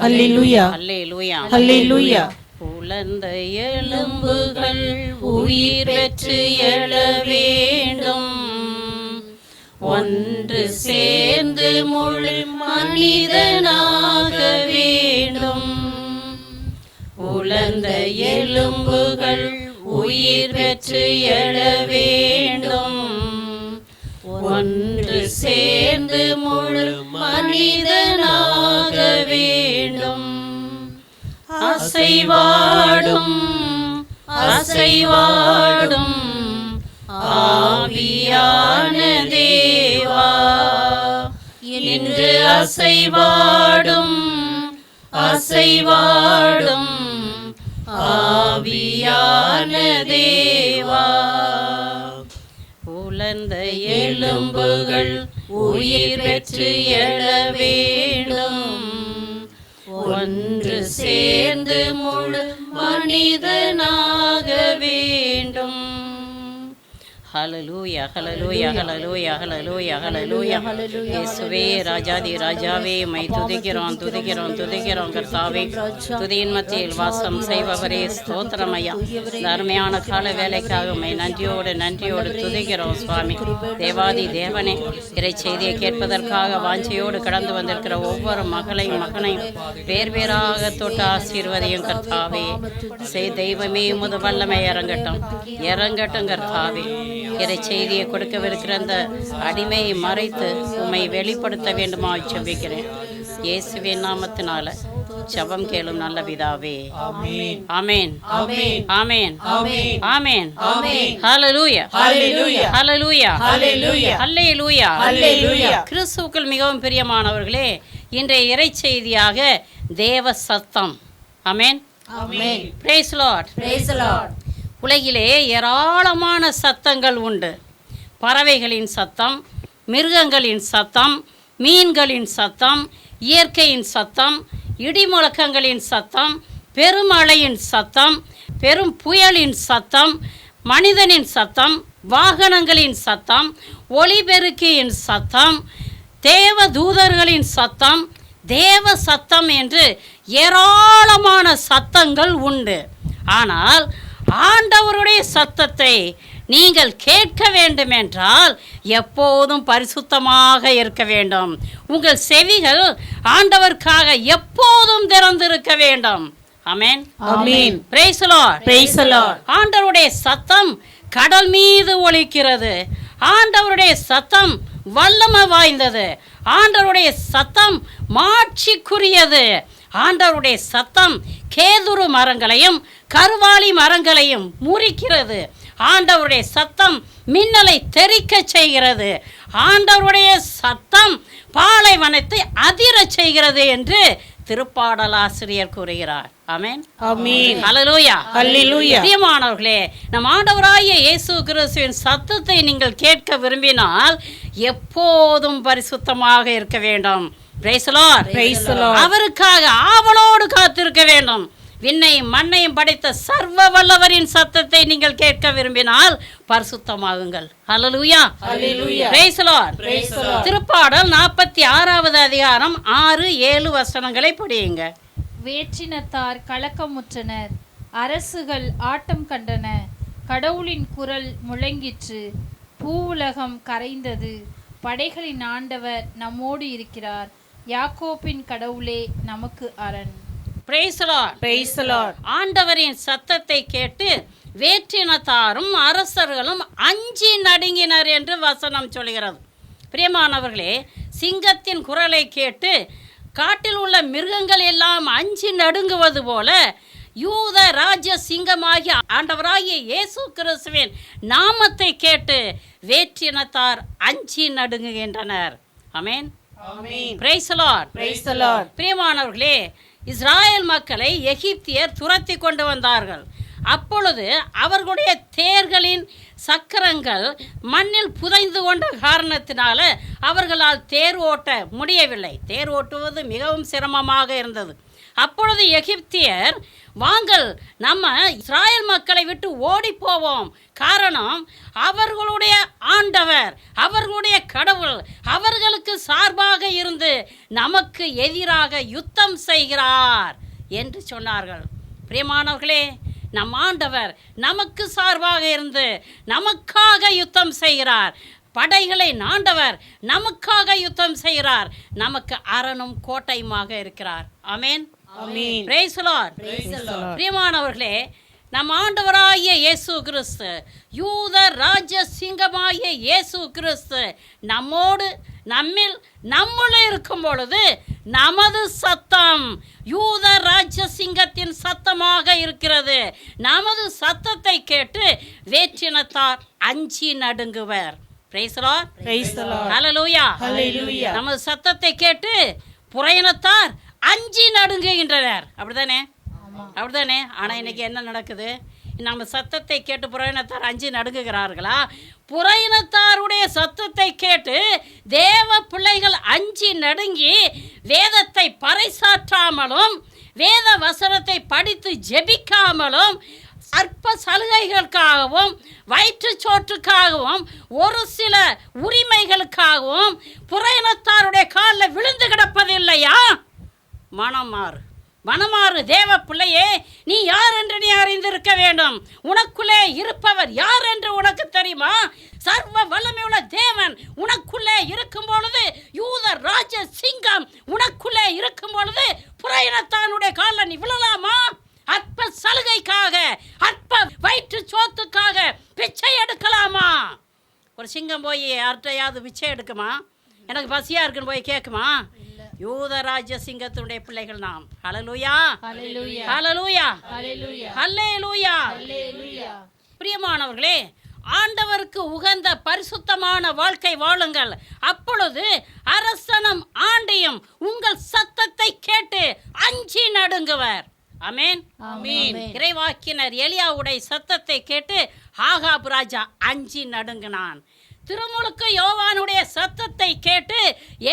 அல்லேலூயா அல்லேலூயா அல்லேலூயா. உலர்ந்த எலும்புகள் உயிர் பெற்று எழ வேண்டும், ஒன்று சேர்ந்து முழு மனிதனாக வேண்டும். உலர்ந்த எலும்புகள் உயிர் பெற்று எழ வேண்டும், ஒன்று சேர்ந்து முழு மனிதனாக வேண்டும். அசைவாடும் அசைவாடும் ஆவியான தேவா, இன்று அசைவாடும் அசைவாடும் ஆவியான தேவா. உலர்ந்த எலும்புகள் உயிர் பெற்று எழ வேண்டும், ஒன்று சேர்ந்து முழு மனிதனாக வேண்டும். ஹல்லேலூயா ஹல்லேலூயா ஹல்லேலூயா ஹல்லேலூயா ஹல்லேலூயா. இயேசுவே ராஜாதி ராஜாவே, மை துதிக்கிறோம் துதிக்கிறோம் துதிக்கிறோம் கர்த்தாவே. துதியின் மத்தியில் வாசம் செய்பவரே ஸ்தோத்திரமையா. அருமையான கால வேலைக்காக மை நன்றியோடு நன்றியோடு துதிக்கிறோம் சுவாமி. தேவாதி தேவனே, இறை செய்தியை கேட்பதற்காக வாஞ்சையோடு கடந்து வந்திருக்கிற ஒவ்வொரு மகளையும் மகனையும் பேர் பேராக தொட்டு ஆசீர்வதியும் கர்த்தாவே. தெய்வமே உமது வல்லமை இறங்கட்டும் இறங்கட்டும் கர்த்தாவே. இறை செய்தியை கொடுக்கவிருக்கிற அந்த அடிமையை மறைத்து உம்மை வெளிப்படுத்த வேண்டுமா ஜெபிக்கிறேன். இயேசுவின் நாமத்தினால ஜெபம் கேளும் நல்ல பிதாவே. Amen amen amen amen amen. Hallelujah hallelujah hallelujah hallelujah hallelujah ஹல்லேலூயா. கிறிஸ்துவுக்குள் மிகவும் பிரியமானவர்களே, இன்றைய இறை செய்தியாக தேவ சத்தம். Amen amen. Praise Lord praise Lord. உலகிலே ஏராளமான சத்தங்கள் உண்டு. பறவைகளின் சத்தம், மிருகங்களின் சத்தம், மீன்களின் சத்தம், இயற்கையின் சத்தம், இடிமுழக்கங்களின் சத்தம், பெருமழையின் சத்தம், பெரும் புயலின் சத்தம், மனிதனின் சத்தம், வாகனங்களின் சத்தம், ஒலிபெருக்கியின் சத்தம், தேவ தூதர்களின் சத்தம், தேவ சத்தம் என்று ஏராளமான சத்தங்கள் உண்டு. ஆனால் ஆண்டவருடைய சத்தத்தை நீங்கள் கேட்க வேண்டுமென்றால் எப்போதும் பரிசுத்தமாக இருக்க வேண்டும். உங்கள் செவிகள் ஆண்டவருக்காக எப்போதும் திறந்திருக்க வேண்டும். Amen amen. Praise the Lord praise the Lord. ஆண்டவருடைய சத்தம் கடல் மீது ஒலிக்கிறது. ஆண்டவருடைய சத்தம் வல்லமை வாய்ந்தது. ஆண்டவருடைய சத்தம் மாட்சிக்குரியது. ஆண்டவருடைய சத்தம் கேதுரு மரங்களையும் கருவாலி மரங்களையும் முறிக்கிறது. ஆண்டவருடைய சத்தம் மின்னலை தெறிக்க செய்கிறது. ஆண்டவருடைய சத்தம் பாலைவனத்தை அதிர செய்கிறது என்று திருப்பாடல் ஆசிரியர் கூறுகிறார். ஆமென் ஆமென். ஹல்லேலூயா ஹல்லேலூயா. பிரியமானவர்களே, நம் ஆண்டவராகிய இயேசு கிறிஸ்துவின் சத்தத்தை நீங்கள் கேட்க விரும்பினால் எப்போதும் பரிசுத்தமாக இருக்க வேண்டும். Praise the Lord praise the Lord. அவருக்காக ஆவலோடு காத்திருக்க வேண்டும். விண்ணையும் மண்ணையும் படைத்த சர்வ வல்லவரின் சத்தத்தை நீங்கள் கேட்க விரும்பினால் பரிசுத்தமாகுங்கள். Hallelujah hallelujah. Praise the Lord praise the Lord. திருப்பாடல் 46வது அதிகாரம் 6-7 வசனங்களை படியுங்க. வேற்றினத்தார் கலக்கமுற்றனர், அரசுகள் ஆட்டம் கண்டன, கடவுளின் குரல் முழங்கிற்று, பூவுலகம் கரைந்தது, படைகளின் ஆண்டவர் நம்மோடு இருக்கிறார், யாக்கோப்பின் கடவுளே நமக்கு அரண். Price the Lord praise the Lord. ஆண்டவரின் சத்தத்தை கேட்டு வேற்றினத்தாரும் அரசர்களும் அஞ்சி நடுங்கினர் என்று வசனம் சொல்கிறது. பிரியமானவர்களே, சிங்கத்தின் குரலை கேட்டு காட்டில் உள்ள மிருகங்கள் எல்லாம் அஞ்சி நடுங்குவது போல யூத ராஜ்ய சிங்கமாகிய ஆண்டவராகிய இயேசு கிறிஸ்துவின் நாமத்தை கேட்டு வேற்றினத்தார் அஞ்சி நடுங்குகின்றனர். Amen amen. Praise the Lord praise the Lord. பிரியமானவர்களே, இஸ்ராயேல் மக்களை எகிப்தியர் துரத்தி கொண்டு வந்தார்கள். அப்பொழுது அவர்களுடைய தேர்களின் சக்கரங்கள் மண்ணில் புதைந்து கொண்ட காரணத்தினால அவர்களால் தேர் ஓட்ட முடியவில்லை. தேர் ஓட்டுவது மிகவும் சிரமமாக இருந்தது. அப்பொழுது எகிப்தியர் வாங்கள் நம்ம இஸ்ராயல் மக்களை விட்டு ஓடி போவோம். காரணம், அவர்களுடைய ஆண்டவர், அவர்களுடைய கடவுள் அவர்களுக்கு சார்பாக இருந்து நமக்கு எதிராக யுத்தம் செய்கிறார் என்று சொன்னார்கள். பிரியமானவர்களே, நம் ஆண்டவர் நமக்கு சார்பாக இருந்து நமக்காக யுத்தம் செய்கிறார். படைகளை ஆண்டவர் நமக்காக யுத்தம் செய்கிறார். நமக்கு அரணும் கோட்டையுமாக இருக்கிறார். ஆமென். Praise the Lord. பிரியமானவர்களே, நம் ஆண்டவராகிய இயேசு கிறிஸ்து, யூத ராஜ சிங்கமாகிய இயேசு கிறிஸ்து நம்மோடு நம்முள்ள இருக்கும் பொழுது நமது சத்தம் யூத ராஜ சிங்கத்தின் சத்தமாக இருக்கிறது. நமது சத்தத்தை கேட்டு வேற்றினத்தார் அஞ்சி நடுங்குவர். Price the Lord. ஹல்லேலூயா. நமது சத்தத்தை கேட்டு புறையினத்தார் அஞ்சி நடுங்குகின்றனர். அப்படிதானே? ஆனால் இன்னைக்கு என்ன நடக்குது? நம்ம சத்தத்தை கேட்டு புறையினத்தார் அஞ்சி நடுங்குகிறார்களா? புறையினத்தாருடைய சத்தத்தை கேட்டு தேவ பிள்ளைகள் அஞ்சி நடுங்கி வேதத்தை பறைசாற்றாமலும் வேத வசனத்தை படித்து ஜெபிக்காமலும் அற்ப சலுகைகளுக்காகவும் வயிற்றுச்சோற்றுக்காகவும் ஒரு சில உரிமைகளுக்காகவும் புறையினத்தாருடைய காலில் விழுந்து கிடப்பதில்லையா? மனமாறு தேவ பிள்ளையே, நீ யார் என்று நீ அறிந்திருக்க வேண்டும். உனக்குள்ளே இருப்பவர் யார் என்று உனக்கு தெரியுமா? சர்வ வல்லமையுள்ள தேவன் உனக்குள்ளே இருக்கும் பொழுது, யூத ராஜ சிங்கம் உனக்குள்ளே இருக்கும் பொழுது புறையினத்தானுடைய காலில் நீ விழலாமா? அற்ப சலுகைக்காக, அற்ப வயிற்று சோத்துக்காக பிச்சை எடுக்கலாமா? ஒரு சிங்கம் போய் யார்கிட்டையாவது பிச்சை எடுக்குமா? எனக்கு பசியா இருக்குன்னு போய் கேட்குமா? யூதராஜ சிங்கத்தினுடைய பிள்ளைகள் நாம். ஹல்லேலூயா, ஹல்லேலூயா, ஹல்லேலூயா, ஹல்லேலூயா, ஹல்லேலூயா. பிரியமானவர்களே, ஆண்டவருக்கு உகந்த பரிசுத்தமான வாழ்க்கை வாழுங்கள். அப்பொழுது அரசனும் ஆண்டியும் உங்கள் சத்தத்தை கேட்டு அஞ்சி நடுங்குவர். ஆமென். இறைவாக்கினர் எலியாவுடைய சத்தத்தை கேட்டு ஆகாப் ராஜா அஞ்சி நடுங்கினான். திருமுழுக்கு யோவானுடைய சத்தத்தை கேட்டு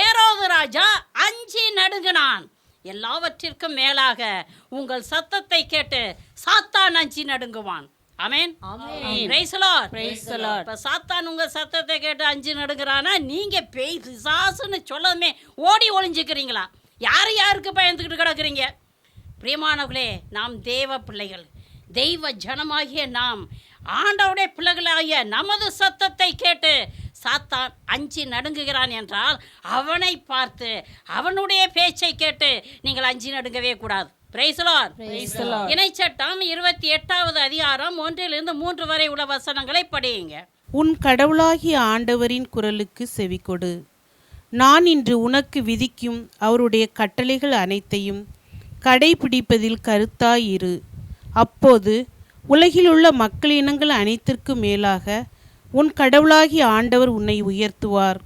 ஏரோது ராஜா அஞ்சி நடுங்கினான். எல்லாவற்றிற்கும் மேலாக உங்கள் சத்தத்தை கேட்டு சாத்தான் அஞ்சி நடுங்குவான். ஆமென். Praise the Lord. இப்ப சாத்தான் உங்க சத்தத்தை கேட்டு அஞ்சி நடுங்குறானா, நீங்க பேய் பிசாசுன்னு சொல்லவே ஓடி ஒளிஞ்சுக்கிறீங்களா? யாருக்கு பயந்துக்கிட்டு கிடக்குறீங்க? பிரியமானவர்களே, நாம் தேவ பிள்ளைகள், தெய்வ ஜனமாகிய நாம் ஆண்டவருடைய பிள்ளைகளாகிய நமது சத்தத்தை கேட்டு சாத்தான் அஞ்சி நடுங்குகிறான் என்றால் அவனை பார்த்து அவனுடைய பேச்சை கேட்டு நீங்கள் அஞ்சி நடுங்கவே கூடாது. Price the Lord. இணைச்சட்டம் 28வது அதிகாரம் 1-3 வரை உள்ள வசனங்களை படியுங்க. உன் கடவுளாகிய ஆண்டவரின் குரலுக்கு செவிகொடு. நான் இன்று உனக்கு விதிக்கும் அவருடைய கட்டளைகள் அனைத்தையும் கடைபிடிப்பதில் கருத்தாயிரு. அப்போது உலகிலுள்ள மக்களினங்கள் அனைத்திற்கும் மேலாக உன் கடவுளாகிய ஆண்டவர் உன்னை உயர்த்துவார்.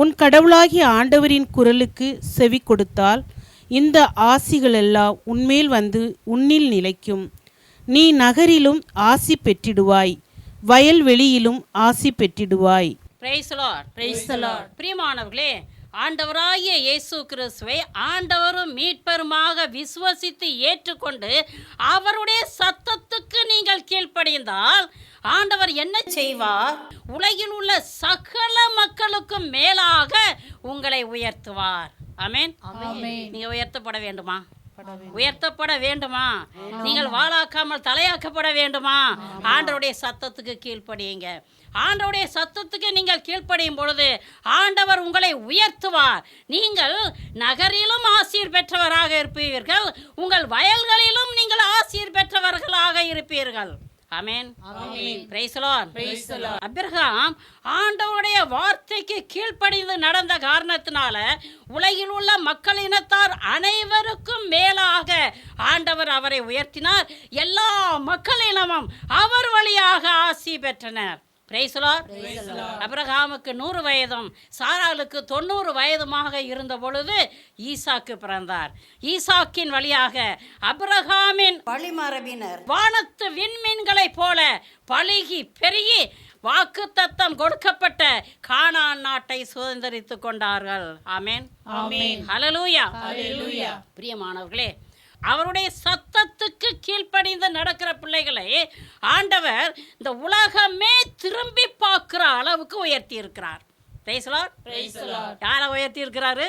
உன் கடவுளாகிய ஆண்டவரின் குரலுக்கு செவி கொடுத்தால் இந்த ஆசிகளெல்லாம் உன்மேல் வந்து உன்னில் நிலைக்கும். நீ நகரிலும் ஆசி பெற்றிடுவாய், வயல்வெளியிலும் ஆசி பெற்றிடுவாய். Praise the Lord. Praise the Lord. பிரியமானவர்களே, ஆண்டவராகிய இயேசு கிறிஸ்துவை ஆண்டவரும் மீட்பருமாக விசுவசித்து ஏற்றுக்கொண்டு அவருடைய சத்தத்துக்கு நீங்கள் கீழ்ப்படிந்தால் ஆண்டவர் என்ன செய்வார்? உலகில் உள்ள சகல மக்களுக்கும் மேலாக உங்களை உயர்த்துவார். ஆமென். நீங்க உயர்த்தப்பட வேண்டுமா? உயர்த்தப்பட வேண்டுமா? நீங்கள் வாளாக்காமல் தலையாக்கப்பட வேண்டுமா? ஆண்டவருடைய சத்தத்துக்கு கீழ்ப்படியுங்க. ஆண்டவருடைய சத்தத்துக்கு நீங்கள் கீழ்ப்படியும் பொழுது ஆண்டவர் உங்களை உயர்த்துவார். நீங்கள் நகரிலும் ஆசீர் பெற்றவராக இருப்பீர்கள், உங்கள் வயல்களிலும் நீங்கள் ஆசீர் பெற்றவர்களாக இருப்பீர்கள். Amen. Praise the Lord. Abraham ஆண்டவருடைய வார்த்தைக்கு கீழ்ப்படிந்து நடந்த காரணத்தினால உலகில் உள்ள மக்களினத்தார் அனைவருக்கும் மேலாக ஆண்டவர் அவரை உயர்த்தினார். எல்லா மக்களினமும் அவர் வழியாக ஆசி பெற்றனர். Price the Lord. ஆபிரகாமுக்கு 100 வயதும் சாராளுக்கு 90 வயதுமாக இருந்த பொழுது ஈசாக்கு பிறந்தார். ஈசாக்கின் வழியாக ஆபிரகாமின் வழிமரபினர் வானத்து விண்மீன்களைப் போல பலுகி பெருகி வாக்குத்தத்தம் கொடுக்கப்பட்ட கானான் நாட்டை சுதந்தரித்துக் கொண்டார்கள். ஆமென். ஹல்லேலூயா. பிரியமானவர்களே, அவருடைய சத்தத்துக்கு கீழ்ப்படிந்து நடக்கிற பிள்ளைகளை ஆண்டவர் இந்த உலகமே திரும்பி பார்க்குற அளவுக்கு உயர்த்தி இருக்கிறார். Price the Lord. யாரை உயர்த்தி இருக்கிறாரு?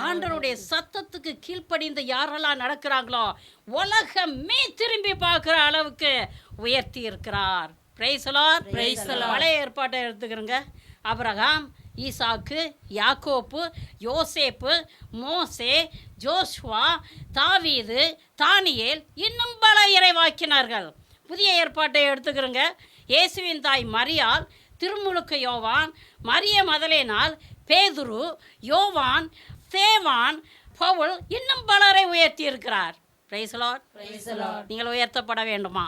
ஆண்டவருடைய சத்தத்துக்கு கீழ்ப்படிந்து யாரெல்லாம் நடக்கிறாங்களோ உலகமே திரும்பி பார்க்குற அளவுக்கு உயர்த்தி இருக்கிறார். Price the Lord. பழைய ஏற்பாட்டை எடுத்துக்கிறோங்க. ஆபிரகாம், ஈசாக்கு, யாக்கோப்பு, யோசேப்பு, மோசே, ஜோசுவா, தாவீது, தானியேல், இன்னும் பல இறைவாக்கினார்கள். புதிய ஏற்பாட்டை எடுத்துக்கிறோங்க. இயேசுவின் தாய் மரியாள், திருமுழுக்கு யோவான், மரிய மதலேனாள், பேதுரு, யோவான், சேவான், பவுல், இன்னும் பலரை உயர்த்தி இருக்கிறார். Price the Lord. நீங்கள் உயர்த்தப்பட வேண்டுமா?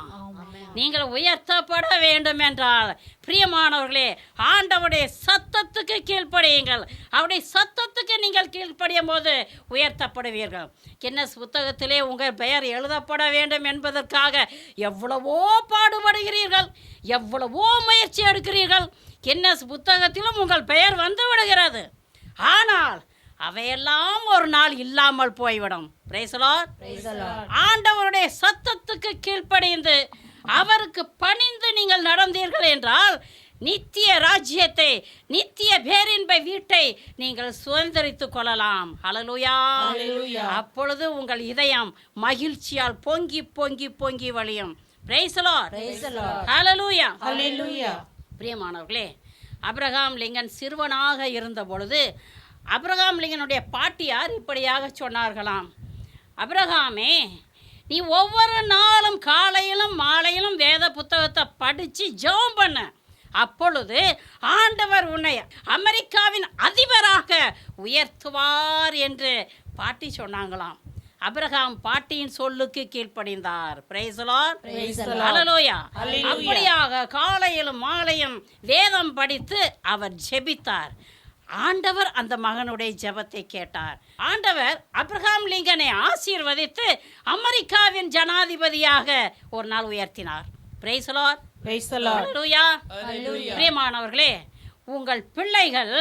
நீங்கள் உயர்த்தப்பட வேண்டும் என்றால் பிரியமானவர்களே, ஆண்டவருடைய சத்தத்துக்கு கீழ்ப்படியுங்கள். அவருடைய சத்தத்துக்கு நீங்கள் கீழ்ப்படியும் போது உயர்த்தப்படுவீர்கள். கின்னஸ் புத்தகத்திலே உங்கள் பெயர் எழுதப்பட வேண்டும் என்பதற்காக எவ்வளவோ பாடுபடுகிறீர்கள், எவ்வளவோ முயற்சி எடுக்கிறீர்கள். கின்னஸ் புத்தகத்திலும் உங்கள் பெயர் வந்து விடுகிறது. ஆனால் அவையெல்லாம் ஒரு நாள் இல்லாமல் போய்விடும். Price the Lord. ஆண்டவருடைய சத்தத்துக்கு கீழ்ப்படிந்து அவருக்கு பணிந்து நீங்கள் நடந்தீர்கள் என்றால் நித்திய ராஜ்யத்தை, நித்திய பேரின்ப வீட்டை நீங்கள் சுதந்திரித்துக் கொள்ளலாம். ஹல்லேலூயா. அப்பொழுது உங்கள் இதயம் மகிழ்ச்சியால் பொங்கி பொங்கி பொங்கி வழியும். Praise the Lord. ஹல்லேலூயா. பிரியமானவர்களே, ஆபிரகாம் லிங்கன் சிறுவனாக இருந்த பொழுது ஆபிரகாம் லிங்கனுடைய பாட்டியார் இப்படியாக சொன்னார்களாம்: ஆபிரகாமே, நீ ஒவ்வொரு நாளும் காலையிலும் மாலையிலும் வேத புத்தகத்தை படித்து ஜெபம் பண்ண, அப்பொழுது ஆண்டவர் உன்னை அமெரிக்காவின் அதிபராக உயர்த்துவார் என்று பாட்டி சொன்னாங்களாம். ஆபிரகாம் பாட்டியின் சொல்லுக்கு கீழ்ப்படிந்தார். Price the Lord. ஹல்லேலூயா. அப்படியாக காலையிலும் மாலையும் வேதம் படித்து அவர் ஜெபித்தார். ஆண்டவர் அந்த மகனுடைய ஜெபத்தை கேட்டார். ஆண்டவர் ஆபிரகாம் லிங்கனை ஆசீர்வதித்து அமெரிக்காவின் ஜனாதிபதியாக ஒரு நாள் உயர்த்தினார். Praise the Lord. ஹல்லேலூயா. பிரியமானவர்களே, உங்கள் பிள்ளைகள்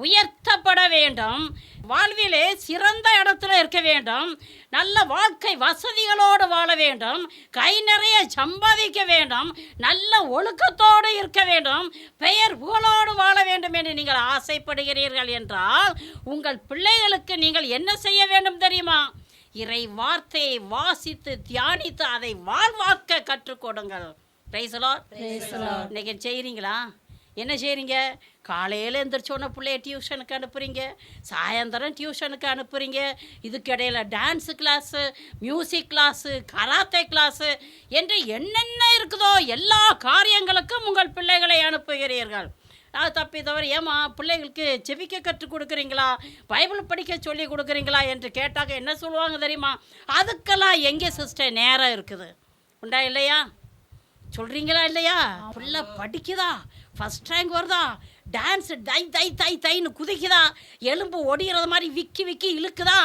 உயர்த்தப்பட வேண்டும், வாழ்விலே சிறந்த இடத்துல இருக்க வேண்டும், நல்ல வாழ்க்கை வசதிகளோடு வாழ வேண்டும், கை நிறைய சம்பாதிக்க வேண்டும், நல்ல ஒழுக்கத்தோடு இருக்க வேண்டும், பெயர் புகழோடு வாழ வேண்டும் என்று நீங்கள் ஆசைப்படுகிறீர்கள் என்றால் உங்கள் பிள்ளைகளுக்கு நீங்கள் என்ன செய்ய வேண்டும் தெரியுமா? இறை வார்த்தையை வாசித்து தியானித்து அதை வாழ்வாக்க கற்றுக் கொடுங்கள். Price the Lord. இன்னைக்கு செய்கிறீங்களா? என்ன செய்கிறீங்க? காலையில் எந்திரிச்சோன்னே பிள்ளைய டியூஷனுக்கு அனுப்புகிறீங்க, சாயந்தரம் டியூஷனுக்கு அனுப்புகிறீங்க, இதுக்கிடையில் dance class, music class, karate class என்று என்னென்ன இருக்குதோ எல்லா காரியங்களுக்கும் உங்கள் பிள்ளைகளை அனுப்புகிறீர்கள். அது தப்பி தவிர ஏமா பிள்ளைகளுக்கு செபிக்க கற்றுக் கொடுக்குறீங்களா, பைபிள் படிக்க சொல்லி கொடுக்குறீங்களா என்று கேட்டாக்க என்ன சொல்லுவாங்க தெரியுமா? அதுக்கெல்லாம் எங்கே சிஸ்டர் நேரம் இருக்குது? உண்டா இல்லையா? சொல்கிறீங்களா இல்லையா? பிள்ளை படிக்குதா, ஃபஸ்ட் ரேங்க் வருதா, டான்ஸ் தை தை தை தைன்னு குதிக்குதா, எலும்பு ஒடிகிறது மாதிரி விக்கி விக்கி இழுக்குதா,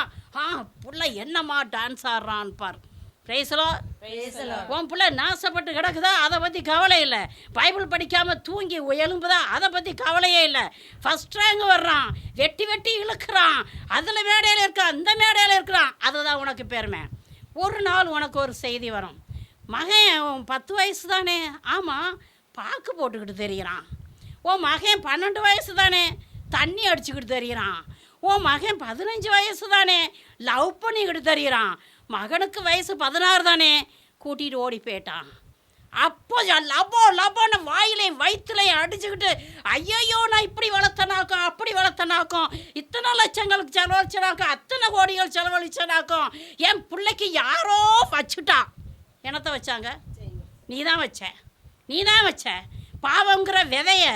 பிள்ளை என்னம்மா டான்ஸ் ஆடுறான்னு பார். Praise the Lord. உன் பிள்ளை நாசப்பட்டு கிடக்குதா, அதை பற்றி கவலை இல்லை. பைபிள் படிக்காமல் தூங்கி எலும்புதா, அதை பற்றி கவலையே இல்லை. ஃபஸ்ட் ரேங்க் வர்றான், வெட்டி வெட்டி இழுக்கிறான், அதில் மேடையில் இருக்கிறான், இந்த மேடையில் இருக்கிறான், அதுதான் உனக்கு பெருமை. ஒரு நாள் உனக்கு ஒரு செய்தி வரும், மகன் 10 வயசு தானே, ஆமாம் பாக்கு போட்டுக்கிட்டு தெரிகிறான். உன் மகன் 12 வயசு தானே, தண்ணி அடிச்சுக்கிட்டு தெரிகிறான். உன் மகன் 15 வயசு தானே, லவ் பண்ணிக்கிட்டு தெரிகிறான். மகனுக்கு வயசு 16 தானே, கூட்டிகிட்டு ஓடி போயிட்டான். அப்போ லபோ லபோன்னு வாயிலையும் வயிற்றுலையும் அடிச்சுக்கிட்டு, ஐயையோ நான் இப்படி வளர்த்தனாக்கும், அப்படி வளர்த்தனாக்கும், இத்தனை லட்சங்களுக்கு செலவழிச்சனாக்கும், அத்தனை கோடிகள் செலவழிச்சனாக்கும், என் பிள்ளைக்கு யாரோ வச்சுட்டான். என்னத்தை வச்சாங்க? நீ தான் வச்ச. பாவங்கிற விதைய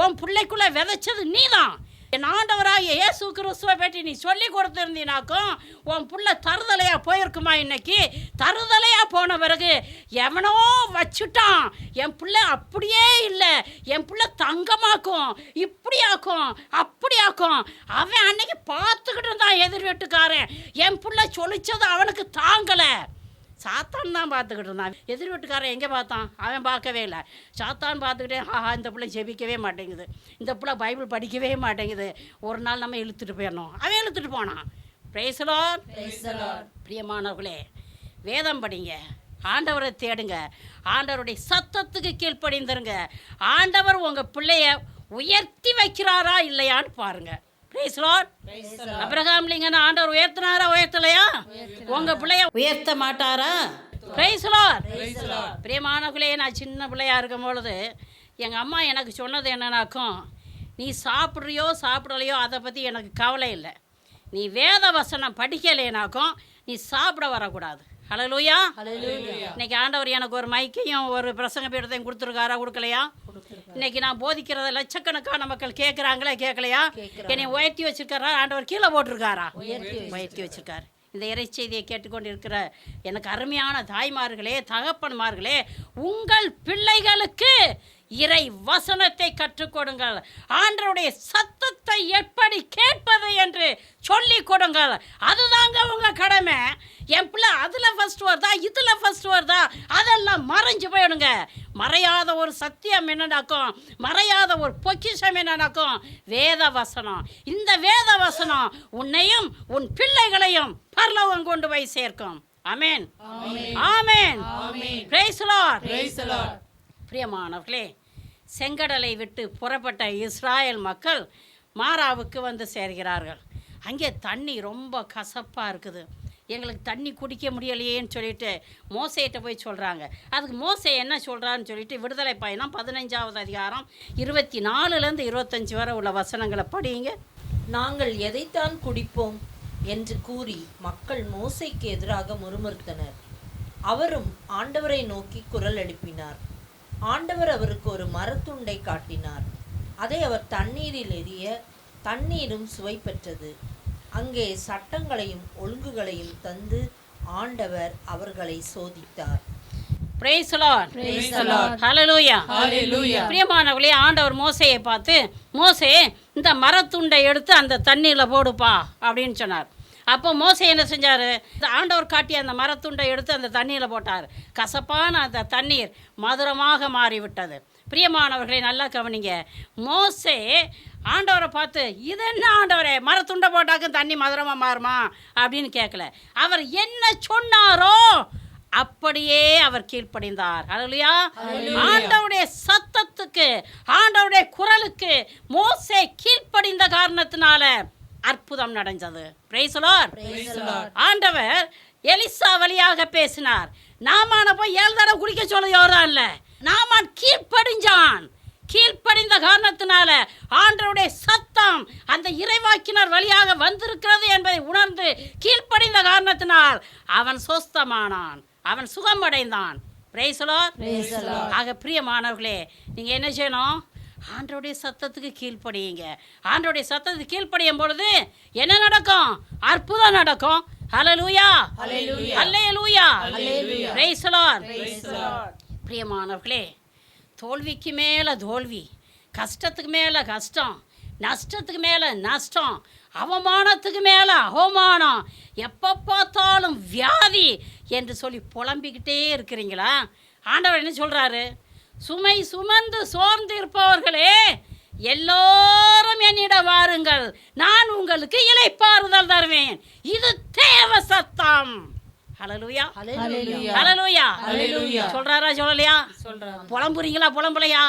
உன் பிள்ளைக்குள்ளே விதைச்சது நீ தான். என் ஆண்டவராகிய இயேசு கிறிஸ்துவை பற்றி நீ சொல்லி கொடுத்துருந்தீனாக்கும் உன் பிள்ளை தருதலையாக போயிருக்குமா? இன்னைக்கு தருதலையாக போன பிறகு எவனோ வச்சுட்டான், என் பிள்ளை அப்படியே இல்லை, என் பிள்ளை தங்கமாக்கும், இப்படியாக்கும் அப்படியாக்கும். அவன் அன்னைக்கு பார்த்துக்கிட்டு இருந்தான் எதிர் வீட்டுக்காரன். என் பிள்ளை சொல்லிச்சது அவனுக்கு தாங்கலை. சாத்தான் தான் பார்த்துக்கிட்டு இருந்தான். எதிர் வீட்டுக்காரன் எங்கே பார்த்தான்? அவன் பார்க்கவே இல்லை. சாத்தான் பார்த்துக்கிட்டே, இந்த பிள்ளை ஜெபிக்கவே மாட்டேங்குது, இந்த பிள்ளை பைபிள் படிக்கவே மாட்டேங்குது, ஒரு நாள் நம்ம இழுத்துட்டு போயிடணும். அவன் இழுத்துட்டு போனான். Price the Lord. பிரியமானவர்களே, வேதம் படிங்க, ஆண்டவரை தேடுங்க, ஆண்டவருடைய சத்தத்துக்கு கீழ்ப்படிந்துருங்க. ஆண்டவர் உங்கள் பிள்ளைய உயர்த்தி வைக்கிறாரா இல்லையான்னு பாருங்க. Price Lord. அபிரகாம் லிங்கன் ஆண்டவர் உயர்த்தினாரா உயர்த்தலையா? உங்கள் பிள்ளைய உயர்த்த மாட்டாரா? Praise Lord. பிரியமானவர்களே, நான் சின்ன பிள்ளையா இருக்கும் பொழுது எங்கள் அம்மா எனக்கு சொன்னது என்னன்னாக்கும், நீ சாப்பிட்றியோ சாப்பிடலையோ அதை பற்றி எனக்கு கவலை இல்லை, நீ வேத வசனம் படிக்கலைனாக்கும் நீ சாப்பிட வரக்கூடாது. ஹல்லேலூயா. இன்னைக்கு ஆண்டவர் எனக்கு ஒரு மைக்கையும் ஒரு பிரசங்க பீடத்தையும் கொடுத்துருக்காரா கொடுக்கலையா? இன்னைக்கு நான் போதிக்கிறத லட்சக்கணக்கான மக்கள் கேட்குறாங்களே கேட்கலையா? என்னை உயர்த்தி வச்சிருக்காரா? ஆண்டவர் கீழே போட்டிருக்காரா? உயர்த்தி வச்சிருக்காரு. இந்த இறைச்செய்தியை கேட்டுக்கொண்டு இருக்கிற எனக்கு அருமையான தாய்மார்களே, தகப்பன்மார்களே, உங்கள் பிள்ளைகளுக்கு இறை வசனத்தை கற்றுக் கொடுங்கள். ஆண்டவருடைய சத்தத்தை எப்படி கேட்பது என்று சொல்லி கொடுங்கள். அதுதாங்க உங்க கடமை. என் பிள்ளை அதில் ஃபர்ஸ்ட் வருதா இதில் ஃபர்ஸ்ட் வருதா அதெல்லாம் மறைஞ்சு போயிடுங்க. மறையாத ஒரு சத்தியம் என்னன்னாக்கும், மறையாத ஒரு பொக்கிஷம் என்னன்னாக்கும் வேத வசனம். இந்த வேத வசனம் உன்னையும் உன் பிள்ளைகளையும் பரலோகம் கொண்டு போய் சேர்க்கும். Amen, amen. Praise the Lord. பிரியமானவர்களே, செங்கடலை விட்டு புறப்பட்ட இஸ்ராயல் மக்கள் மாராவுக்கு வந்து சேர்கிறார்கள். அங்கே தண்ணி ரொம்ப கசப்பாக இருக்குது, எங்களுக்கு தண்ணி குடிக்க முடியலையேன்னு சொல்லிட்டு மோசேட்ட போய் சொல்கிறாங்க. அதுக்கு மோசே என்ன சொல்கிறான்னு சொல்லிட்டு விடுதலை பயணம் 15வது அதிகாரம் 24லேருந்து 25 வரை உள்ள வசனங்களை படிங்க. நாங்கள் எதைத்தான் குடிப்போம் என்று கூறி மக்கள் மோசேக்கு எதிராக முறுமுறுத்தனர். அவரும் ஆண்டவரை நோக்கி குரல் எழுப்பினார். ஆண்டவர் அவருக்கு ஒரு மரத்துண்டை காட்டினார். அதை அவர் தண்ணீரில் எறிய தண்ணீரும் சுவை பெற்றது. அங்கே சட்டங்களையும் ஒழுங்குகளையும் தந்து ஆண்டவர் அவர்களை சோதித்தார். Price the Lord. ஹல்லேலூயா. பிரியமானவர்களே, ஆண்டவர் மோசேயை பார்த்து, மோசே இந்த மரத்துண்டை எடுத்து அந்த தண்ணீரில் போடுப்பா அப்படின்னு சொன்னார். அப்போ மோசே என்ன செஞ்சார்? ஆண்டவர் காட்டிய அந்த மரத்துண்டை எடுத்து அந்த தண்ணீரில் போட்டார். கசப்பான அந்த தண்ணீர் மதுரமாக மாறிவிட்டது. பிரியமானவர்களை நல்லா கவனிங்க. மோசே ஆண்டவரை பார்த்து, இது என்ன ஆண்டவரே, மரத்துண்டை போட்டாக்கும் தண்ணி மதுரமாக மாறுமா அப்படின்னு கேட்கல. அவர் என்ன சொன்னாரோ அப்படியே அவர் கீழ்ப்படிந்தார். ஹல்லேலூயா. ஆண்டவருடைய சத்தத்துக்கு, ஆண்டவருடைய குரலுக்கு மோசே கீழ்ப்படிந்த காரணத்தினால அற்புதம் நடந்தது. Price the Lord. ஆண்டவர் எலிசா வழியாக பேசினார். நாமான போய் 7 தடவை குடிக்க சொல்ல யோர்தான் இல்லை, நாமான் கீழ்ப்படிஞ்சான். கீழ்ப்படிந்த காரணத்தினால ஆண்டவருடைய சத்தம் அந்த இறைவாக்கினர் வழியாக வந்திருக்கிறது என்பதை உணர்ந்து கீழ்ப்படிந்த காரணத்தினால் அவன் சொஸ்தமானான், அவன் சுகமடைந்தான். Price the Lord. ஆக பிரியமானவர்களே, நீங்கள் என்ன செய்யணும்? ஆண்டவருடைய சத்தத்துக்கு கீழ்ப்படியுங்க. ஆண்டவருடைய சத்தத்துக்கு கீழ்ப்படியும் பொழுது என்ன நடக்கும்? அற்புதம் நடக்கும். ஹல்லேலூயா, ஹல்லேலூயா, பிரைஸ் தி லார்ட். பிரியமானவர்களே, தோல்விக்கு மேலே தோல்வி, கஷ்டத்துக்கு மேலே கஷ்டம், நஷ்டத்துக்கு மேலே நஷ்டம், அவமானத்துக்கு மேலே அவமானம், எப்போ பார்த்தாலும் வியாதி என்று சொல்லி புலம்பிக்கிட்டே இருக்கிறீங்களா? ஆண்டவர் என்ன சொல்கிறாரு? சுமை சுமந்து சோர்ந்து இருப்பவர்களே எல்லோரும் என்னிடம் வாருங்கள், நான் உங்களுக்கு இளைப்பாறுதல் தருவேன். இது தேவ சத்தம். ஹல்லேலூயா, ஹல்லேலூயா. சொல்றாரா சொல்லலையா? புலம்புறீங்களா புலம்பலையா?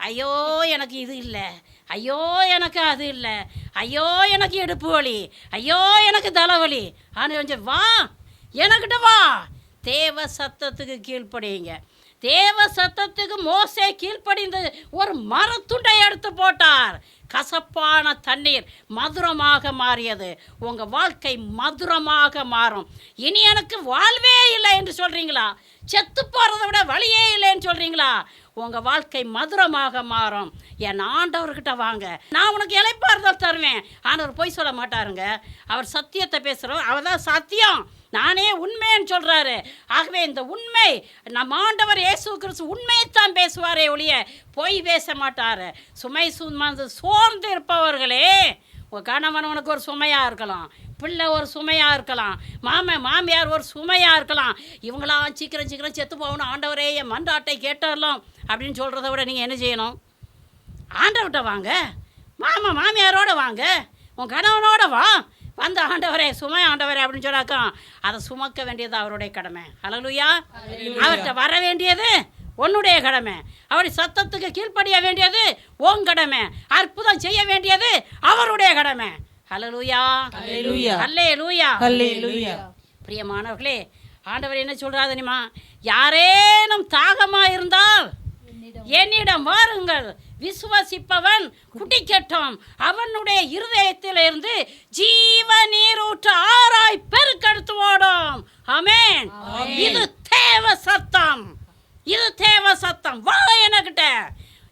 ஐயோ எனக்கு இது இல்லை, ஐயோ எனக்கு அது இல்லை, ஐயோ எனக்கு இடுப்பு வலி, ஐயோ எனக்கு தலைவலி. ஆனால் கொஞ்சம் வா, எனக்கிட்ட வா. தேவ சத்தத்துக்கு கீழ்ப்படியுங்க. தேவ சத்தத்துக்கு மோசே கீழ்ப்படிந்து ஒரு மரத்துண்டை எடுத்து போட்டார். கசப்பான தண்ணீர் மதுரமாக மாறியது. உங்கள் வாழ்க்கை மதுரமாக மாறும். இனி எனக்கு வாழ்வே இல்லை என்று சொல்கிறீங்களா? செத்து போகிறத விட வழியே இல்லைன்னு சொல்கிறீங்களா? உங்கள் வாழ்க்கை மதுரமாக மாறும். என் ஆண்டவர்கிட்ட வாங்க, நான் உனக்கு இளைப்பாறுதல் தருவேன். ஆண்டவர் பொய் சொல்ல மாட்டாருங்க. அவர் சத்தியத்தை பேசுகிறோம், அவர் தான் சத்தியம், நானே உண்மைன்னு சொல்கிறாரு. ஆகவே இந்த உண்மை, நம்ம ஆண்டவர் இயேசு கிறிஸ்து உண்மையைத்தான் பேசுவாரே ஒழிய பொய் பேச மாட்டார். சுமை சுமந்து சோர்ந்து இருப்பவர்களே, உங்கள் கணவன் உனக்கு ஒரு சுமையாக இருக்கலாம், பிள்ளை ஒரு சுமையாக இருக்கலாம், மாமியார் ஒரு சுமையாக இருக்கலாம். இவங்களாம் சீக்கிரம் சீக்கிரம் செத்து போகணும், ஆண்டவரே என் மன்றாட்டை கேட்டாரலாம் அப்படின்னு சொல்கிறத விட நீங்கள் என்ன செய்யணும்? ஆண்டவர்கிட்ட வாங்க, மாமியாரோடு வாங்க, உன் கணவனோட வா, வந்த ஆண்டவரே சுமை ஆண்டவரே அப்படின்னு சொன்னாக்கா அதை சுமக்க வேண்டியது அவருடைய கடமை. ஹல்லேலூயா. அவர்கிட்ட வர வேண்டியது உன்னுடைய கடமை. அவருடைய சத்தத்துக்கு கீழ்ப்படிய வேண்டியது உன் கடமை. அற்புதம் செய்ய வேண்டியது அவருடைய கடமை. ஹல்லேலூயா. ஹல்லேலூயா. ஹல்லேலூயா. பிரியமானவர்களே, ஆண்டவர் என்ன சொல்றாரு தெரியுமா? யாரேனும் தாகமாக இருந்தால் என்னிடம் வாருங்கள், விசுவாசிப்பவன் குடிக்கட்டும், அவனுடைய இருதயத்திலிருந்து ஜீவ நீரூற்று ஆராய் பெருக்கெடுத்து ஓடும். ஆமென். இது தேவ சத்தம், இது தேவ சத்தம். வா எனக்கிட்ட.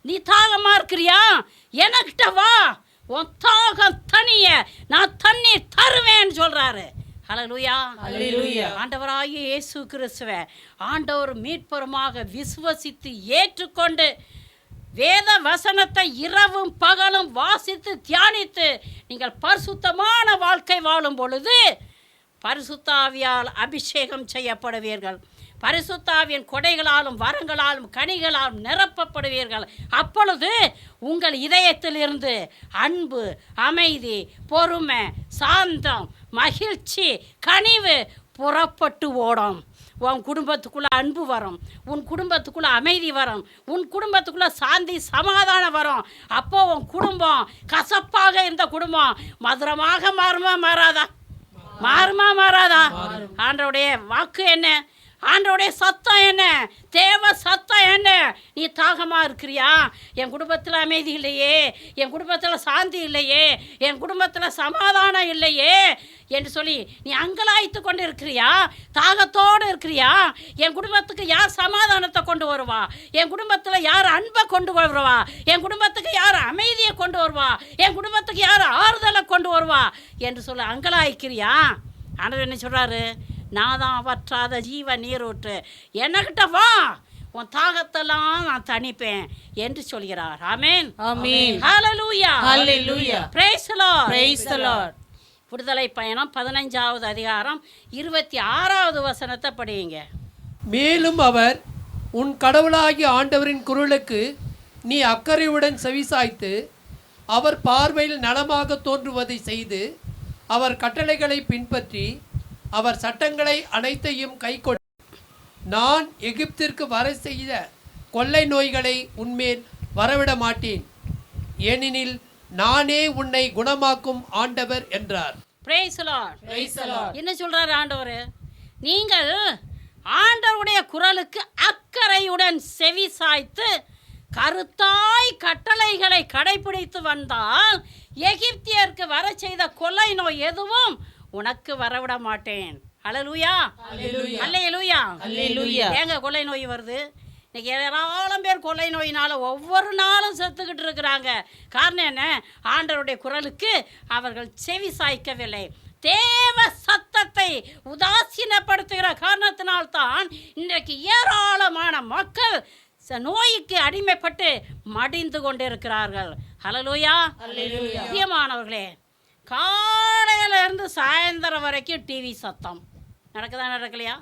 நீ தாகமா இருக்கிறியா? எனக்கிட்ட வா, உன் தாகம் தனிய நான் தண்ணீர் தருவேன்னு சொல்றாரு. ஹல்லேலூயா. ஹல்லேலூயா. ஆண்டவராகிய இயேசு கிறிஸ்துவை ஆண்டவர் மீட்பருமாக விசுவசித்து ஏற்றுக்கொண்டு வேத வசனத்தை இரவும் பகலும் வாசித்து தியானித்து நீங்கள் பரிசுத்தமான வாழ்க்கை வாழும் பொழுது பரிசுத்த ஆவியால் அபிஷேகம் செய்யப்படுவீர்கள். பரிசுத்த ஆவியின் கொடைகளாலும் வரங்களாலும் கனிகளாலும் நிரப்பப்படுவீர்கள். அப்பொழுது உங்கள் இதயத்திலிருந்து அன்பு, அமைதி, பொறுமை, சாந்தம், மகிழ்ச்சி, கனிவு புறப்பட்டு ஓடும். உன் குடும்பத்துக்குள்ளே அன்பு வரும், உன் குடும்பத்துக்குள்ளே அமைதி வரும், உன் குடும்பத்துக்குள்ளே சாந்தி சமாதானம் வரும். அப்போ உன் குடும்பம் கசப்பாக இருந்த குடும்பம் மதுரமாக மாறுமா மாறாதா? மாறுமா மாறாதா? ஆண்டவருடைய வாக்கு என்ன? ஆண்டவருடைய சத்தம் என்ன? தேவ சத்தம் என்ன? நீ தாகமாக இருக்கிறியா? என் குடும்பத்தில் அமைதி இல்லையே, என் குடும்பத்தில் சாந்தி இல்லையே, என் குடும்பத்தில் சமாதானம் இல்லையே என்று சொல்லி நீ அங்கலாய்த்து கொண்டு இருக்கிறியா? தாகத்தோடு இருக்கிறியா? என் குடும்பத்துக்கு யார் சமாதானத்தை கொண்டு வருவா? என் குடும்பத்தில் யார் அன்பை கொண்டு வருவா? என் குடும்பத்துக்கு யார் அமைதியை கொண்டு வருவா? என் குடும்பத்துக்கு யார் ஆறுதலை கொண்டு வருவா என்று சொல்லி அங்கலாய்க்கிறியா? ஆண்டவர் என்ன சொல்கிறாரு? நான் தான் வற்றாத ஜீவ நீரூற்று, எனக்கிட்ட வா, உன் தாகத்தெல்லாம் நான் தணிப்பேன் என்று சொல்கிறார். Amen. Amen. Hallelujah. Hallelujah. Praise the Lord. Praise the Lord. விடுதலை பயணம் 15வது அதிகாரம் 26வது வசனத்தை படியுங்க. மேலும் அவர், உன் கடவுளாகிய ஆண்டவரின் குரலுக்கு நீ அக்கறையுடன் செவிசாய்த்து அவர் பார்வையில் நலமாக தோன்றுவதை செய்து அவர் கட்டளைகளை பின்பற்றி அவர் சட்டங்களை அனைத்தையும் கைக்கொண்டு நான் எகிப்திற்கு வர செய்த கொள்ளை நோய்களை உன்மேல் வரவிட மாட்டேன், ஏனெனில் நானே உன்னை குணமாக்கும் ஆண்டவர் என்றார். Price the Lord. Praise the Lord. என்ன சொல்றாரு ஆண்டவர்? நீங்கள் ஆண்டவருடைய குரலுக்கு அக்கறையுடன் செவி சாய்த்து கருத்தாய் கட்டளைகளை கடைபிடித்து வந்தால் எகிப்தியருக்கு வர செய்த கொள்ளை நோய் எதுவும் உனக்கு வரவிட மாட்டேன். ஹல்லேலூயா. ஹல்லேலூயா. ஹல்லேலூயா. ஏங்க கொள்ளை நோய் வருது? இன்னைக்கு ஏராளம் பேர் கொள்ளை நோயினால் ஒவ்வொரு நாளும் செத்துக்கிட்டு இருக்கிறாங்க. காரணம் என்ன? ஆண்டவருடைய குரலுக்கு அவர்கள் செவி சாய்க்கவில்லை. தேவ சத்தத்தை உதாசீனப்படுத்துகிற காரணத்தினால்தான் இன்றைக்கு ஏராளமான மக்கள் நோய்க்கு அடிமைப்பட்டு மடிந்து கொண்டிருக்கிறார்கள். ஹல்லேலூயா. பிரியமானவர்களே, காலையிலேருந்து சாயந்தரம் வரைக்கும் டிவி சத்தம் நடக்குதா நடக்கலையா?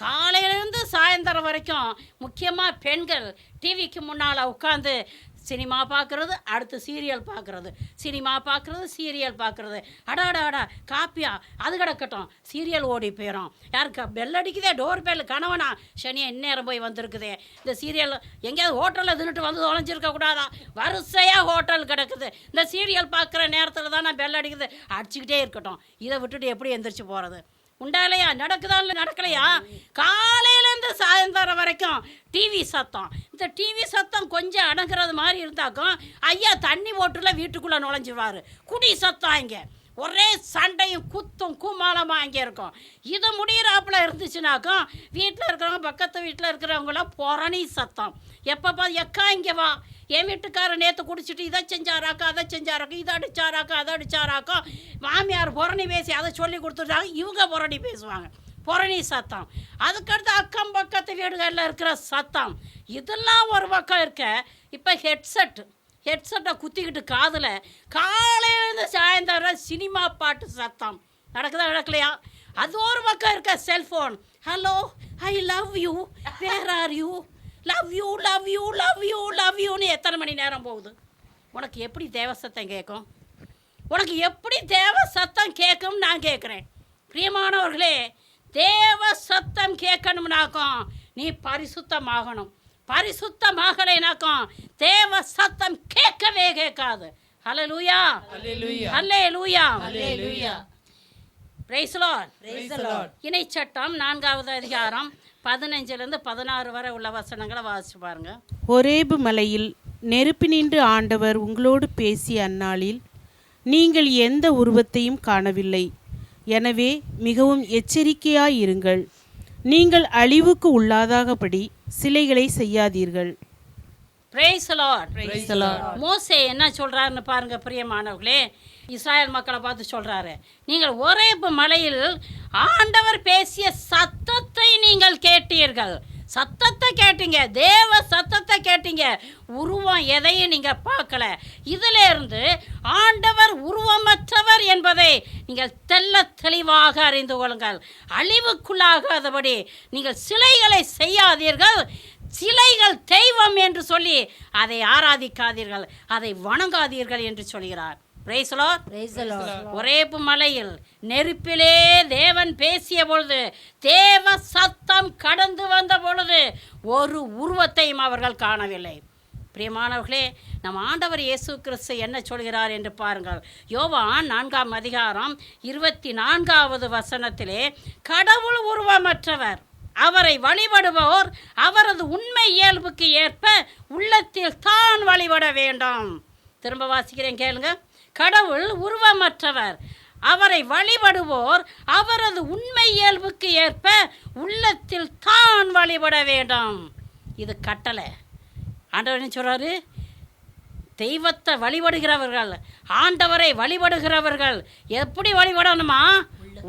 காலையிலேருந்து சாயந்தரம் வரைக்கும் முக்கியமாக பெண்கள் டிவிக்கு முன்னால் உட்காந்து சினிமா பார்க்குறது, அடுத்து சீரியல் பார்க்குறது, சினிமா பார்க்குறது, சீரியல் பார்க்குறது. அடாடா காப்பியா அது கிடக்கட்டும், சீரியல் ஓடி போயிடும். யாருக்கு பெல் அடிக்குதே, டோர் பெல், கணவனா சனியை இந்நேரம் போய் வந்திருக்குதே, இந்த சீரியல் எங்கேயாவது ஹோட்டலில் தின்னுட்டு வந்து தொலைஞ்சிருக்க கூடாதா? வரிசையாக ஹோட்டல் கிடக்குது. இந்த சீரியல் பார்க்குற நேரத்தில் தான் நான் பெல் அடிக்குது, அடிச்சுக்கிட்டே இருக்கட்டும். இதை விட்டுட்டு எப்படி எந்திரிச்சு போகிறது? உண்டா இல்லையா? நடக்குதா இல்லை நடக்கலையா? காலையிலேருந்து சாயந்தரம் வரைக்கும் டிவி சத்தம். இந்த டிவி சத்தம் கொஞ்சம் அடங்குறது மாதிரி இருந்தாக்கும் ஐயா தண்ணி போட்டுல வீட்டுக்குள்ளே நுழைஞ்சிருவார். குடி சத்தம் இங்கே ஒரே சண்டையும் குத்தும் குமாலமாக அங்கே இருக்கும். இது முடிகிறாப்புல இருந்துச்சுனாக்கும் வீட்டில் இருக்கிறவங்க பக்கத்து வீட்டில் இருக்கிறவங்களாம் புரணி சத்தம். எப்பப்பா எக்கா இங்கே வா, என் வீட்டுக்காரர் நேற்று குடிச்சிட்டு இதை செஞ்சாராக்கா, அதை செஞ்சாராக்கா, இதை அடிச்சாராக்கா, அதை அடிச்சாராக்கா, மாமியார் புரணி பேசி அதை சொல்லி கொடுத்துட்டாங்க, இவங்க புரணி பேசுவாங்க. புரணி சத்தம். அதுக்கடுத்து அக்கம் பக்கத்து வீடுகளில் இருக்கிற சத்தம். இதெல்லாம் ஒரு பக்கம் இருக்க. இப்போ ஹெட்செட்டை குத்திக்கிட்டு காதில் காலையிலேருந்து சாயந்தரம் சினிமா பாட்டு சத்தம் நடக்குதா நடக்கலையா? அது ஒரு பக்கம் இருக்க. Cellphone, hello, I love you, where are you, love you love you love you love யூன்னு எத்தனை மணி நேரம் போகுது? உனக்கு எப்படி தேவசத்தை கேட்கும்? உனக்கு எப்படி தேவ சத்தம் கேட்கும் நான் கேட்குறேன். பிரியமானவர்களே, தேவ சத்தம் கேட்கணும்னாக்கும் நீ பரிசுத்தமாகணும். பரிசுத்தமாகலைனாக்கும் தேவ சத்தம் கேட்கவே கேட்காது. Hallelujah, hallelujah, hallelujah. Praise the Lord. Praise the Lord. இணைச்சட்டம் 4வது அதிகாரம் 15 16 வரை உள்ள வசனங்களை வாசிச்சு பாருங்க. ஒரேபு மலையில் நெருப்பினின்று ஆண்டவர் உங்களோடு பேசிய அந்நாளில் நீங்கள் எந்த உருவத்தையும் காணவில்லை. எனவே மிகவும் எச்சரிக்கையாயிருங்கள். நீங்கள் அழிவுக்கு உள்ளாதாகபடி சிலைகளை செய்யாதீர்கள். Price the Lord. Praise the Lord. மோசே என்ன சொல்றாருன்னு பாருங்க பிரியமானவர்களே. இஸ்ராயல் மக்களை பார்த்து சொல்றாரு, நீங்கள் ஒரேபு மலையில் ஆண்டவர் பேசிய சத்தத்தை நீங்கள் கேட்டீர்கள். சத்தத்தை கேட்டீங்க, தேவ சத்தத்தை கேட்டீங்க. உருவம் எதையும் நீங்க பார்க்கல. இதுல இருந்து ஆண்டவர் உருவமற்றவர் என்பதை நீங்கள் தெள்ள தெளிவாக அறிந்து கொள்ளுங்கள். அழிவுக்குள்ளாகாதபடி நீங்கள் சிலைகளை செய்யாதீர்கள். சிலைகள் தெய்வம் என்று சொல்லி அதை ஆராதிக்காதீர்கள், அதை வணங்காதீர்கள் என்று சொல்கிறார். Price the Lord. Praise the Lord. ஒரேபு மலையில் நெருப்பிலே தேவன் பேசிய பொழுது, தேவ சத்தம் கடந்து வந்த பொழுது ஒரு உருவத்தையும் அவர்கள் காணவில்லை. பிரியமானவர்களே, நம் ஆண்டவர் இயேசு கிறிஸ்து என்ன சொல்கிறார் என்று பாருங்கள். யோவான் 4ஆம் அதிகாரம் 24வது வசனத்திலே, கடவுள் உருவமற்றவர், அவரை வழிபடுவோர் அவரது உண்மை இயல்புக்கு ஏற்ப உள்ளத்தில் தான் வழிபட வேண்டும். திரும்ப வாசிக்கிறேன் கேளுங்க. கடவுள் உருவமற்றவர், அவரை வழிபடுவோர் அவரது உண்மை இயல்புக்கு ஏற்ப உள்ளத்தில் தான் வழிபட வேண்டும். இது கட்டளை. ஆண்டவர் என்ன சொல்றாரு? தெய்வத்தை வழிபடுகிறவர்கள், ஆண்டவரை வழிபடுகிறவர்கள் எப்படி வழிபடணுமா?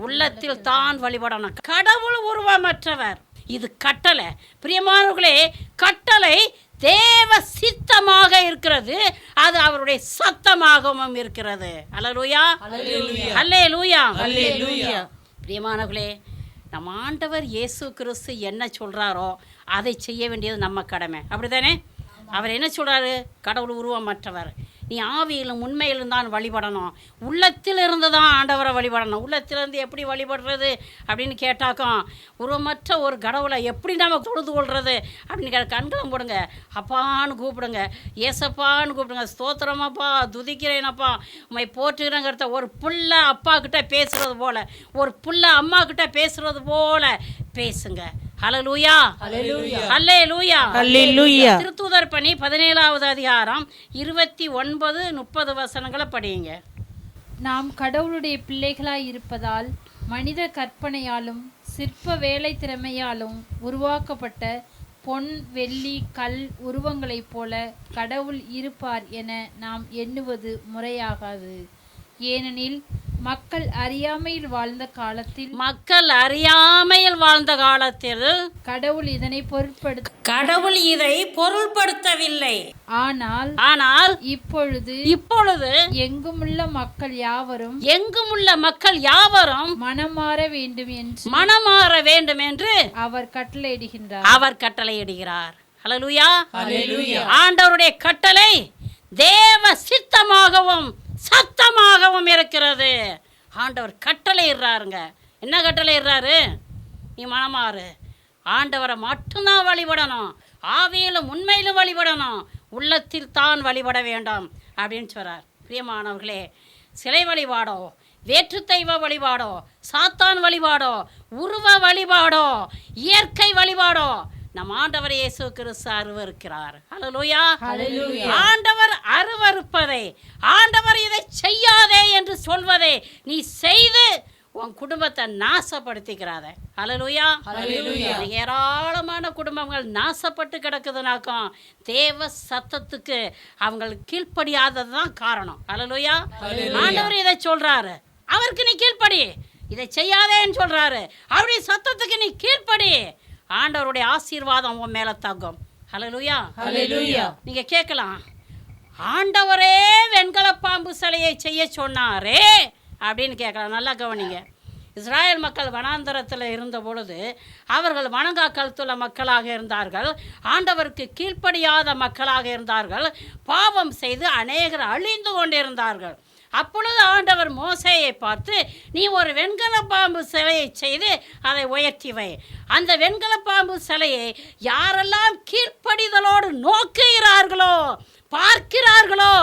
உள்ளத்தில் தான் வழிபடணும். கடவுள் உருவமற்றவர், இது கட்டளை. பிரியமானவர்களே, கட்டளை தேவ சித்தமாக இருக்கிறது, அது அவருடைய சத்தமாகவும் இருக்கிறது. அல்லேலூயா, அல்லேலூயா, ஹல்லேலூயா. பிரியமானவர்களே, நம்ம ஆண்டவர் இயேசு கிறிஸ்து என்ன சொல்றாரோ அதை செய்ய வேண்டியது நம்ம கடமை. அப்படித்தானே? அவர் என்ன சொல்றாரு? கடவுள் உருவமற்றவர், நீ ஆவியிலும் உண்மையிலும் தான் வழிபடணும், உள்ளத்திலிருந்து தான் ஆண்டவரை வழிபடணும். உள்ளத்திலிருந்து எப்படி வழிபடுறது அப்படின்னு கேட்டாக்கும், உருவமற்ற ஒரு கடவுளை எப்படி நம்ம தொழுது கொள்வது அப்படின்னு கண்களை போடுங்க, அப்பான்னு கூப்பிடுங்க, ஏசப்பான்னு கூப்பிடுங்க, ஸ்தோத்திரமாப்பா, துதிக்கிறேனப்பா, உண்மை போற்றுகிறேங்கிறத ஒரு புள்ள அப்பா கிட்ட பேசுறது போல, ஒரு புள்ள அம்மா கிட்ட பேசுறது போல பேசுங்க. ஹல்லேலூயா, ஹல்லேலூயா. ஹல்லேலூயா, ஹல்லேலூயா. திருத்தூதர் பணி 17வது அதிகாரம் 29 30 வசனங்களை படியுங்க. நாம் கடவுளுடைய பிள்ளைகளாய் இருப்பதால் மனித கற்பனையாலும் சிற்ப வேலை திறமையாலும் உருவாக்கப்பட்ட பொன், வெள்ளி, கல் உருவங்களைப் போல கடவுள் இருப்பார் என நாம் எண்ணுவது முறையாகாது. ஏனெனில் மக்கள் அறியாமையில் வாழ்ந்த காலத்தில் கடவுள் இதை பொருட்படுத்தவில்லை. ஆனால் இப்பொழுது எங்குமுள்ள மக்கள் யாவரும் மனமாற வேண்டும் என்று அவர் கட்டளையிடுகிறார். ஹல்லேலூயா, ஹல்லேலூயா. ஆண்டவருடைய கட்டளை தேவ சித்தமாகவும் சத்தமாகவும் இருக்கிறது. ஆண்டவர் கட்டளை இடுறாருங்க. என்ன கட்டளை இடுறாரு? நீ மனமாறு, ஆண்டவரை மட்டும்தான் வழிபடணும், ஆவியிலும் உண்மையிலும் வழிபடணும், உள்ளத்தில் தான் வழிபட வேண்டும் அப்படின்னு சொல்கிறார். பிரியமானவர்களே, சிலை வழிபாடோ, வேற்று தெய்வ வழிபாடோ, சாத்தான் வழிபாடோ, உருவ வழிபாடோ, இயற்கை வழிபாடோ நம் ஆண்டவர் இயேசு கிறிஸ்து அருவருக்கிறார். ஹல்லேலூயா, ஹல்லேலூயா. ஆண்டவர் அருவருப்பதை, ஆண்டவர் இதை செய்யாதே என்று சொல்வதை நீ செய்து உன் குடும்பத்தை நாசப்படுத்திக்கிறாத. ஹல்லேலூயா, ஹல்லேலூயா. ஏராளமான குடும்பங்கள் நாசப்பட்டு கிடக்குதுனாக்கும் தேவ சத்தத்துக்கு அவங்களுக்கு கீழ்ப்படியாதது தான் காரணம். ஹல்லேலூயா, ஆண்டவர் இதை சொல்றாரு, அவருக்கு நீ கீழ்ப்படி, இதை செய்யாதேன்னு சொல்றாரு, அவருடைய சத்தத்துக்கு நீ கீழ்ப்படி, ஆண்டவருடைய ஆசீர்வாதம் உன் மேல தங்கும். ஹல்லேலூயா, ஹல்லேலூயா. நீங்க கேட்கலாம், ஆண்டவரே வெண்கல பாம்பு சிலையை செய்ய சொன்னாரே அப்படின்னு கேட்கலாம். நல்லா கவனிங்க. இஸ்ராயல் மக்கள் வனாந்தரத்தில் இருந்த பொழுது அவர்கள் வணங்கா கழுத்துள்ள மக்களாக இருந்தார்கள், ஆண்டவருக்கு கீழ்ப்படியாத மக்களாக இருந்தார்கள், பாவம் செய்து அநேகர் அழிந்து கொண்டிருந்தார்கள். அப்பொழுது ஆண்டவர் மோசேயை பார்த்து, நீ ஒரு வெண்கல பாம்பு சிலையை செய்து அதை உயர்த்தி வை. அந்த வெண்கல பாம்பு சிலையை யாரெல்லாம் கீழ்ப்படிதலோடு நோக்குகிறார்களோ, பார்க்கிறார்களோ,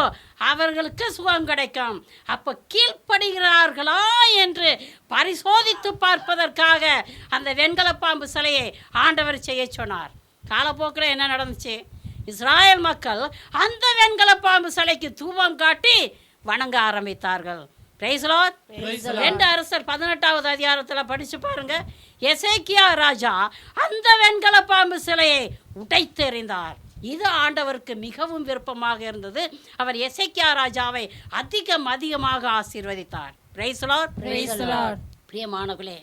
அவர்களுக்கு சுகம் கிடைக்கும். அப்போ கீழ்ப்படுகிறார்களா என்று பரிசோதித்து பார்ப்பதற்காக அந்த வெண்கல பாம்பு சிலையை ஆண்டவர் செய்ய சொன்னார். காலப்போக்கில் என்ன நடந்துச்சு? இஸ்ராயல் மக்கள் அந்த வெண்கல பாம்பு சிலைக்கு தூபம் காட்டி வணங்க ஆரம்பித்தார்கள். Price Lord. 2 அரசர் 18வது அதிகாரத்தில் படிச்சு பாருங்க. எசேக்கியா ராஜா அந்த வெண்கல பாம்பு சிலையை உடைத்தெறிந்தார். இது ஆண்டவருக்கு மிகவும் விருப்பமாக இருந்தது. அவர் எசேக்கியா ராஜாவை அதிகமாக ஆசீர்வதித்தார். Praise Lord. பிரியமானவர்களே,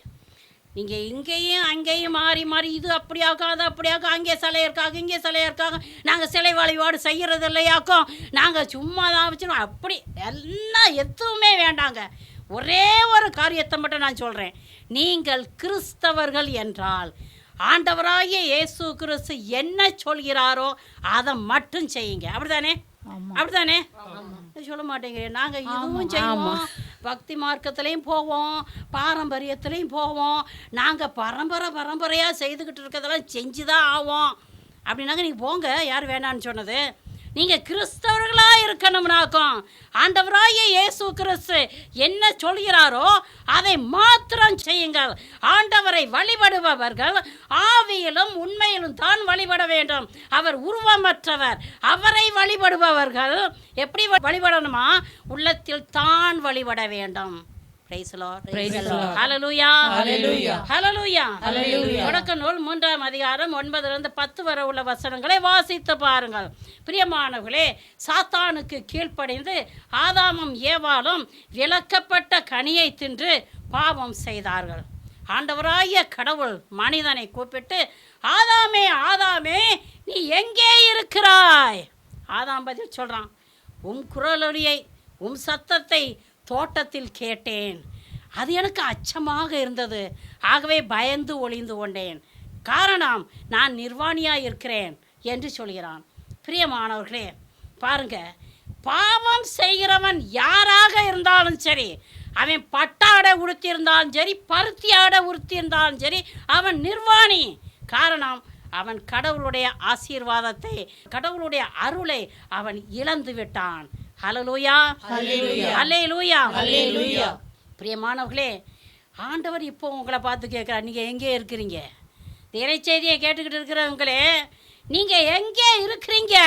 நீங்கள் இங்கேயும் அங்கேயும் மாறி மாறி இது அப்படியாக்கும் அது அப்படியாக்கும், அங்கே சிலை இருக்காங்க இங்கே சிலை இருக்காங்க, நாங்கள் சிலை வழிபாடு செய்கிறது இல்லையாக்கும், நாங்கள் சும்மா தான் வச்சுருவோம், அப்படி எல்லாம் எதுவுமே வேண்டாங்க. ஒரே ஒரு காரியத்தை மட்டும் நான் சொல்கிறேன். நீங்கள் கிறிஸ்தவர்கள் என்றால் ஆண்டவராகிய இயேசு கிறிஸ்து என்ன சொல்கிறாரோ அதை மட்டும் செய்யுங்க. அப்படிதானே? அப்படிதானே? சொல்ல மாட்டேங்க. நாங்கள் இதுவும் செய்வோம், பக்தி மார்க்கத்திலையும் போவோம், பாரம்பரியத்திலையும் போவோம், நாங்கள் பரம்பரையாக செய்துக்கிட்டு இருக்கிறதெல்லாம் செஞ்சு தான் ஆவோம் அப்படின்னாங்க. நீங்கள் போங்க, யார் வேணான்னு சொன்னது? நீங்கள் கிறிஸ்தவர்களாக இருக்கணும்னாக்கும் ஆண்டவராகிய இயேசு கிறிஸ்து என்ன சொல்கிறாரோ அதை மாத்திரம் செய்யுங்கள். ஆண்டவரை வழிபடுபவர்கள் ஆவியிலும் உண்மையிலும் தான் வழிபட வேண்டும். அவர் உருவமற்றவர். அவரை வழிபடுபவர்கள் எப்படி வழிபடணுமா? உள்ளத்தில் தான் வழிபட வேண்டும். Praise the Lord. Praise the Lord. Hallelujah. Hallelujah. Hallelujah. Hallelujah. தொடக்க நூல் 3ஆம் அதிகாரம் 9-10 வரை உள்ள வசனங்களை வாசித்து பாருங்கள். பிரியமானவர்களே, சாத்தானுக்கு கீழ்ப்படிந்து ஆதாமும் ஏவாளும் விலக்கப்பட்ட கனியை தின்று பாவம் செய்தார்கள். ஆண்டவராகிய கடவுள் மனிதனை கூப்பிட்டு, ஆதாமே ஆதாமே நீ எங்கே இருக்கிறாய்? ஆதாம் பதில் சொல்கிறான், உம் குரலொலியை உம் சத்தத்தை தோட்டத்தில் கேட்டேன். அது எனக்கு அச்சமாக இருந்தது. ஆகவே பயந்து ஒளிந்து கொண்டேன். காரணம், நான் நிர்வாணியாக இருக்கிறேன் என்று சொல்கிறான். பிரியமானவர்களே, பாருங்க, பாவம் செய்கிறவன் யாராக இருந்தாலும் சரி, அவன் பட்டாடை உடுத்தியிருந்தாலும் சரி, பருத்தி ஆடை உடுத்தியிருந்தாலும் சரி, அவன் நிர்வாணி. காரணம், அவன் கடவுளுடைய ஆசீர்வாதத்தை, கடவுளுடைய அருளை அவன் இழந்து விட்டான். ஹல்லேலூயா. ஹல்லேலூயா. ஹல்லேலூயா. ஹல்லேலூயா. பிரியமானவர்களே, ஆண்டவர் இப்போ உங்களை பார்த்து கேட்குறார், நீங்கள் எங்கே இருக்கிறீங்க? இறைச்செய்தியை கேட்டுக்கிட்டு இருக்கிறவங்களே, நீங்கள் எங்கே இருக்கிறீங்க?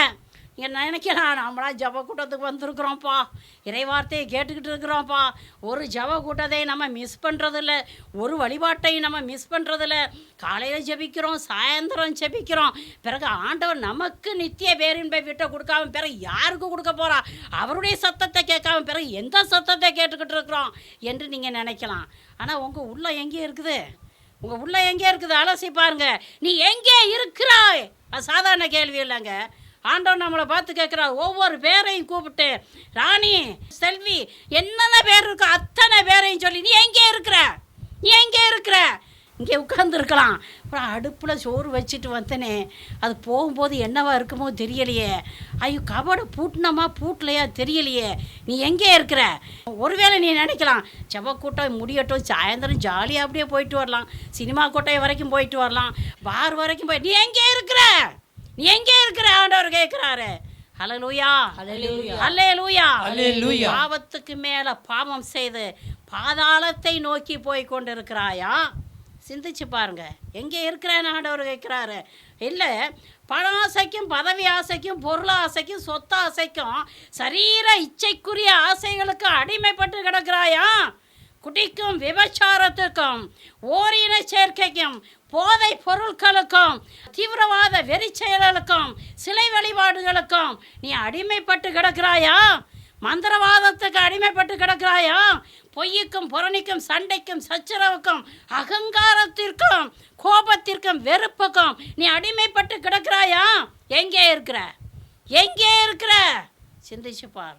நீங்கள் நினைக்கலாம், நம்மளாம் ஜப கூட்டத்துக்கு வந்திருக்கிறோம்ப்பா, இறைவார்த்தையை கேட்டுக்கிட்டு இருக்கிறோம்ப்பா, ஒரு ஜப கூட்டத்தை நம்ம மிஸ் பண்ணுறதில்ல, ஒரு வழிபாட்டையும் நம்ம மிஸ் பண்ணுறதில்ல. காலையில் ஜெபிக்கிறோம், சாயந்தரம் ஜெபிக்கிறோம். பிறகு ஆண்டவர் நமக்கு நித்திய பேரின்பை விட்ட கொடுக்காம பிறகு யாருக்கு கொடுக்க போகிறா? அவருடைய சத்தத்தை கேட்காம பிறகு எந்த சத்தத்தை கேட்டுக்கிட்டு இருக்கிறோம் என்று நீங்கள் நினைக்கலாம். ஆனால் உங்கள் உள்ள எங்கே இருக்குது? உங்கள் உள்ள எங்கே இருக்குது? அலசி பாருங்க. நீ எங்கே இருக்கிறாய்? அது சாதாரண கேள்வி இல்லைங்க. ஆண்டவன் நம்மளை பார்த்து கேட்குறார். ஒவ்வொரு பேரையும் கூப்பிட்டு, ராணி, செல்வி, என்னென்ன பேர் இருக்கோ அத்தனை பேரையும் சொல்லி, நீ எங்கே இருக்கிற? நீ எங்கே இருக்கிற? இங்கே உட்காந்துருக்கலாம். அப்புறம் அடுப்பில் சோறு வச்சுட்டு வந்தனே, அது போகும்போது என்னவா இருக்குமோ தெரியலையே, ஐயோ கபடை பூட்டினமா பூட்டலையா தெரியலையே, நீ எங்கே இருக்கிற? ஒருவேளை நீ நினைக்கலாம், செவ்வாய் கூட்டம் முடியட்டும், சாயந்தரம் ஜாலியாக அப்படியே போயிட்டு வரலாம், சினிமா கோட்டை வரைக்கும் போயிட்டு வரலாம், பார் வரைக்கும் போய், நீ எங்கே இருக்கிற? நீ எங்கே இருக்கிற? ஆண்டவர் கேட்கிறாரு. ஹல்லேலூயா. ஹல்லேலூயா. ஹல்லேலூயா. ஹல்லேலூயா. பாவத்துக்கு மேலே பாவம் செய்து பாதாளத்தை நோக்கி போய் கொண்டு இருக்கிறாயா? சிந்திச்சு பாருங்க, எங்கே இருக்கிறேன்னு ஆண்டவர் கேட்குறாரு. இல்லை, பண ஆசைக்கும் பதவி ஆசைக்கும் பொருள் ஆசைக்கும் சொத்து ஆசைக்கும் சரீர இச்சைக்குரிய ஆசைகளுக்கு அடிமைப்பட்டு கிடக்கிறாயா? குடிக்கும் விபச்சாரத்துக்கும் ஓரின சேர்க்கைக்கும் போதை பொருட்களுக்கும் தீவிரவாத வெறி செயல்களுக்கும் சிலை வழிபாடுகளுக்கும் நீ அடிமைப்பட்டு கிடக்கிறாயா? மந்திரவாதத்துக்கு அடிமைப்பட்டு கிடக்கிறாயா? பொய்யுக்கும் புறணிக்கும் சண்டைக்கும் சச்சரவுக்கும் அகங்காரத்திற்கும் கோபத்திற்கும் வெறுப்புக்கும் நீ அடிமைப்பட்டு கிடக்கிறாயா? எங்கே இருக்கிற? எங்கே இருக்கிற? சிந்திச்சு பார்.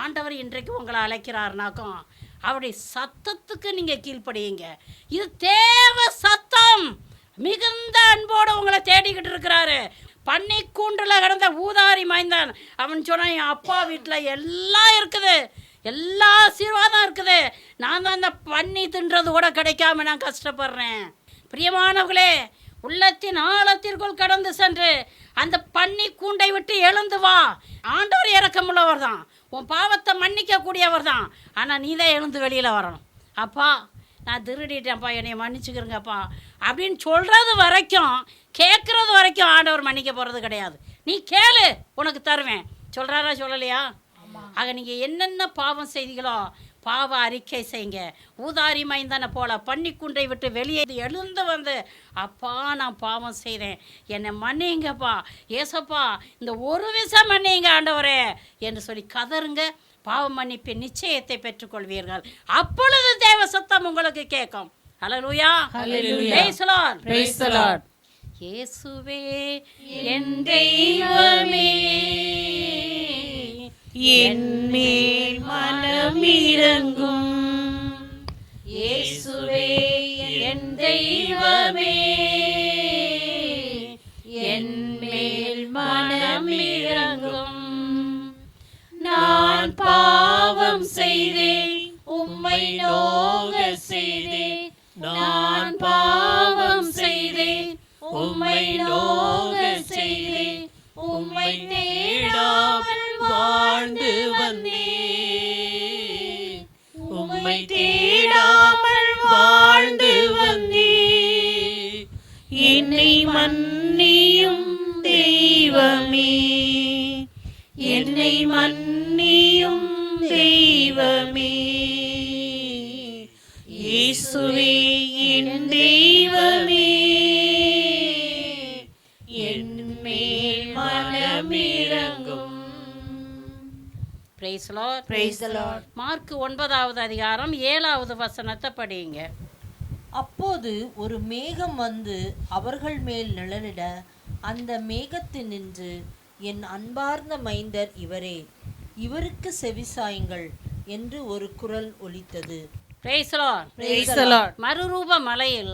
ஆண்டவர் இன்றைக்கு உங்களை அழைக்கிறாருனாக்கும் அவருடைய சத்தத்துக்கு நீங்கள் கீழ்ப்படியுங்க. இது தேவ சத்தம். மிகுந்த அன்போடு உங்களை தேடிக்கிட்டு இருக்கிறாரு. பண்ணை கூண்டில் கிடந்த ஊதாரி மைந்தான் அவன் சொன்னான், என் அப்பா வீட்டில் எல்லாம் இருக்குது, எல்லா ஆசீர்வாதம் இருக்குது. நான் தான் அந்த பண்ணி தின்றது கூட கிடைக்காம நான் கஷ்டப்படுறேன். பிரியமானவர்களே, உள்ளத்தின் ஆழத்திற்குள் கடந்து சென்று அந்த பன்னி கூண்டை விட்டு எழுந்து வா. ஆண்டவர் இரக்கமுள்ளவர் தான், உன் பாவத்தை மன்னிக்க கூடியவர் தான். ஆனால் நீ தான் எழுந்து வெளியில் வரணும். அப்பா நான் திருடிட்டேன்ப்பா, என்னை மன்னிச்சுக்கிறேங்கப்பா அப்படின்னு சொல்கிறது வரைக்கும், கேட்குறது வரைக்கும் ஆண்டவர் மன்னிக்க போகிறது கிடையாது. நீ கேளு, உனக்கு தருவேன் சொல்கிறாரா சொல்லலையா? ஆக நீங்கள் என்னென்ன பாவம் செய்தீங்களோ பாவ அறிக்கை செய்யுங்க. ஊதாரி மைந்தனை போல பன்னிக்குண்டை விட்டு வெளியே எழுந்து வந்து, அப்பா நான் பாவம் செய்தேன், என்னை மன்னிங்கப்பா, ஏசப்பா இந்த ஒரு விஷம் மன்னிங்க ஆண்டவரே என்று சொல்லி கதருங்க. பாவ மன்னிப்பின் நிச்சயத்தை பெற்றுக்கொள்வீர்கள். அப்பொழுது தேவ சத்தம் உங்களுக்கு கேட்கும். Hallelujah, praise the Lord, praise the Lord. இயேசுவே என் தெய்வமே, என் மேல் மனமிரங்கும். இயேசுவே என் தெய்வமே, என் மேல் மனமிரங்கும். நான் பாவம் செய்தேன், உம்மை நோக செய்தேன். நான் பாவம் செய்தேன், உம்மை நோக செய்தேன். உம்மை தேடாமல் வாழ்ந்து வந்தேன். உம்மை தேடாமல் வாழ்ந்து வந்தேன். என்னை மன்னியும் தெய்வமே, என்னை மன்னியும் தெய்வமே. இயேசுவே என் தெய்வமே, என் மேல் மனமிரங்கும். Praise the Lord, Praise the Lord. Mark 9வது அதிகாரம் 7வது வசனத்தை படியுங்க. அப்போது ஒரு மேகம் வந்து அவர்கள் மேல் நிழலிட, அந்த மேகத்தினின்று என் அன்பார்ந்த மைந்தர் இவரே, இவருக்கு செவிசாயுங்கள் என்று ஒரு குரல் ஒலித்தது. Price the Lord, Praise the Lord. மறுரூப மலையில்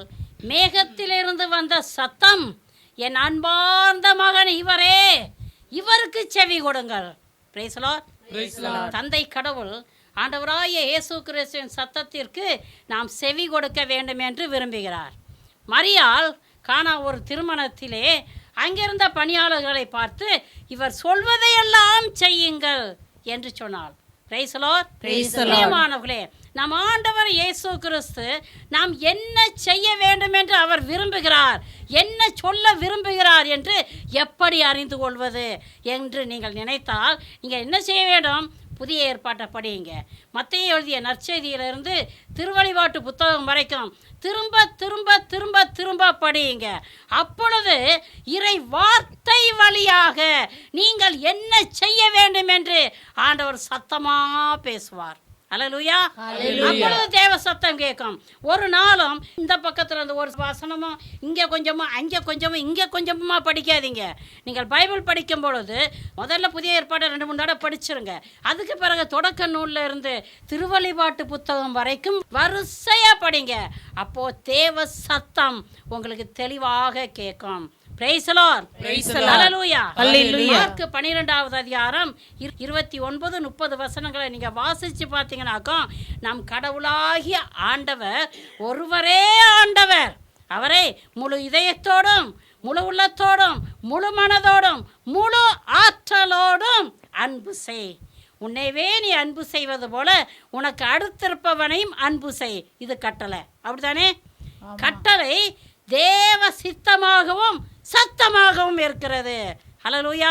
மேகத்திலிருந்து வந்த சத்தம், என் அன்பார்ந்த மகன் இவரே, இவருக்கு செவி கொடுங்கள். Price the Lord. தந்தை கடவுள் ஆண்டவராகிய இயேசு கிறிஸ்துவின் சத்தத்திற்கு நாம் செவி கொடுக்க வேண்டும் என்று விரும்புகிறார். மரியாள் கானா ஒரு திருமணத்திலே அங்கிருந்த பணியாளர்களை பார்த்து, இவர் சொல்வதையெல்லாம் செய்யுங்கள் என்று சொன்னாள். Price the Lord. பிரியமானவர்களே, நம் ஆண்டவர் இயேசு கிறிஸ்து நாம் என்ன செய்ய வேண்டும் என்று அவர் விரும்புகிறார், என்ன சொல்ல விரும்புகிறார் என்று எப்படி அறிந்து கொள்வது என்று நீங்கள் நினைத்தால் நீங்கள் என்ன செய்ய வேண்டும்? புதிய ஏற்பாட்டை படியுங்க. மத்தேயு எழுதிய நற்செய்தியிலிருந்து திருவழிபாட்டு புத்தகம் வரைக்கும் திரும்ப திரும்ப திரும்ப திரும்ப படியுங்க. அப்பொழுது இறை வார்த்தை வழியாக நீங்கள் என்ன செய்ய வேண்டும் என்று ஆண்டவர் சத்தமாக பேசுவார். அல்லேலூயா. அப்பொழுது தேவ சத்தம் கேட்கும். ஒரு நாளும் இந்த பக்கத்தில் இருந்து ஒரு வசனமும் இங்கே கொஞ்சமும் அங்கே கொஞ்சமும் இங்கே கொஞ்சமா படிக்காதீங்க. நீங்கள் பைபிள் படிக்கும் பொழுது முதல்ல புதிய ஏற்பாடு 2-3 தடவை படிச்சிருங்க. அதுக்கு பிறகு தொடக்க நூலில் இருந்து திருவழிபாட்டு புத்தகம் வரைக்கும் வரிசையாக படிங்க. அப்போ தேவ சத்தம் உங்களுக்கு தெளிவாக கேட்கும். Price the Lord. Hallelujah. Mark 12வது அதிகாரம் 29-30 வசனங்களை நீங்க வாசிச்சு பார்த்தீங்கன்னாக்கா, நம் கடவுளாகிய ஆண்டவர் ஒருவரே ஆண்டவர். அவரை முழு இதயத்தோடும் முழு உள்ளத்தோடும் முழு மனதோடும் முழு ஆற்றலோடும் அன்பு செய். உன்னைவே நீ அன்பு செய்வது போல உனக்கு அடுத்திருப்பவனையும் அன்பு செய். இது கட்டளை, அப்படித்தானே? கட்டளை தேவ சித்தமாகவும் சத்தமாகவும் இருக்கிறது. ஹல்லேலூயா.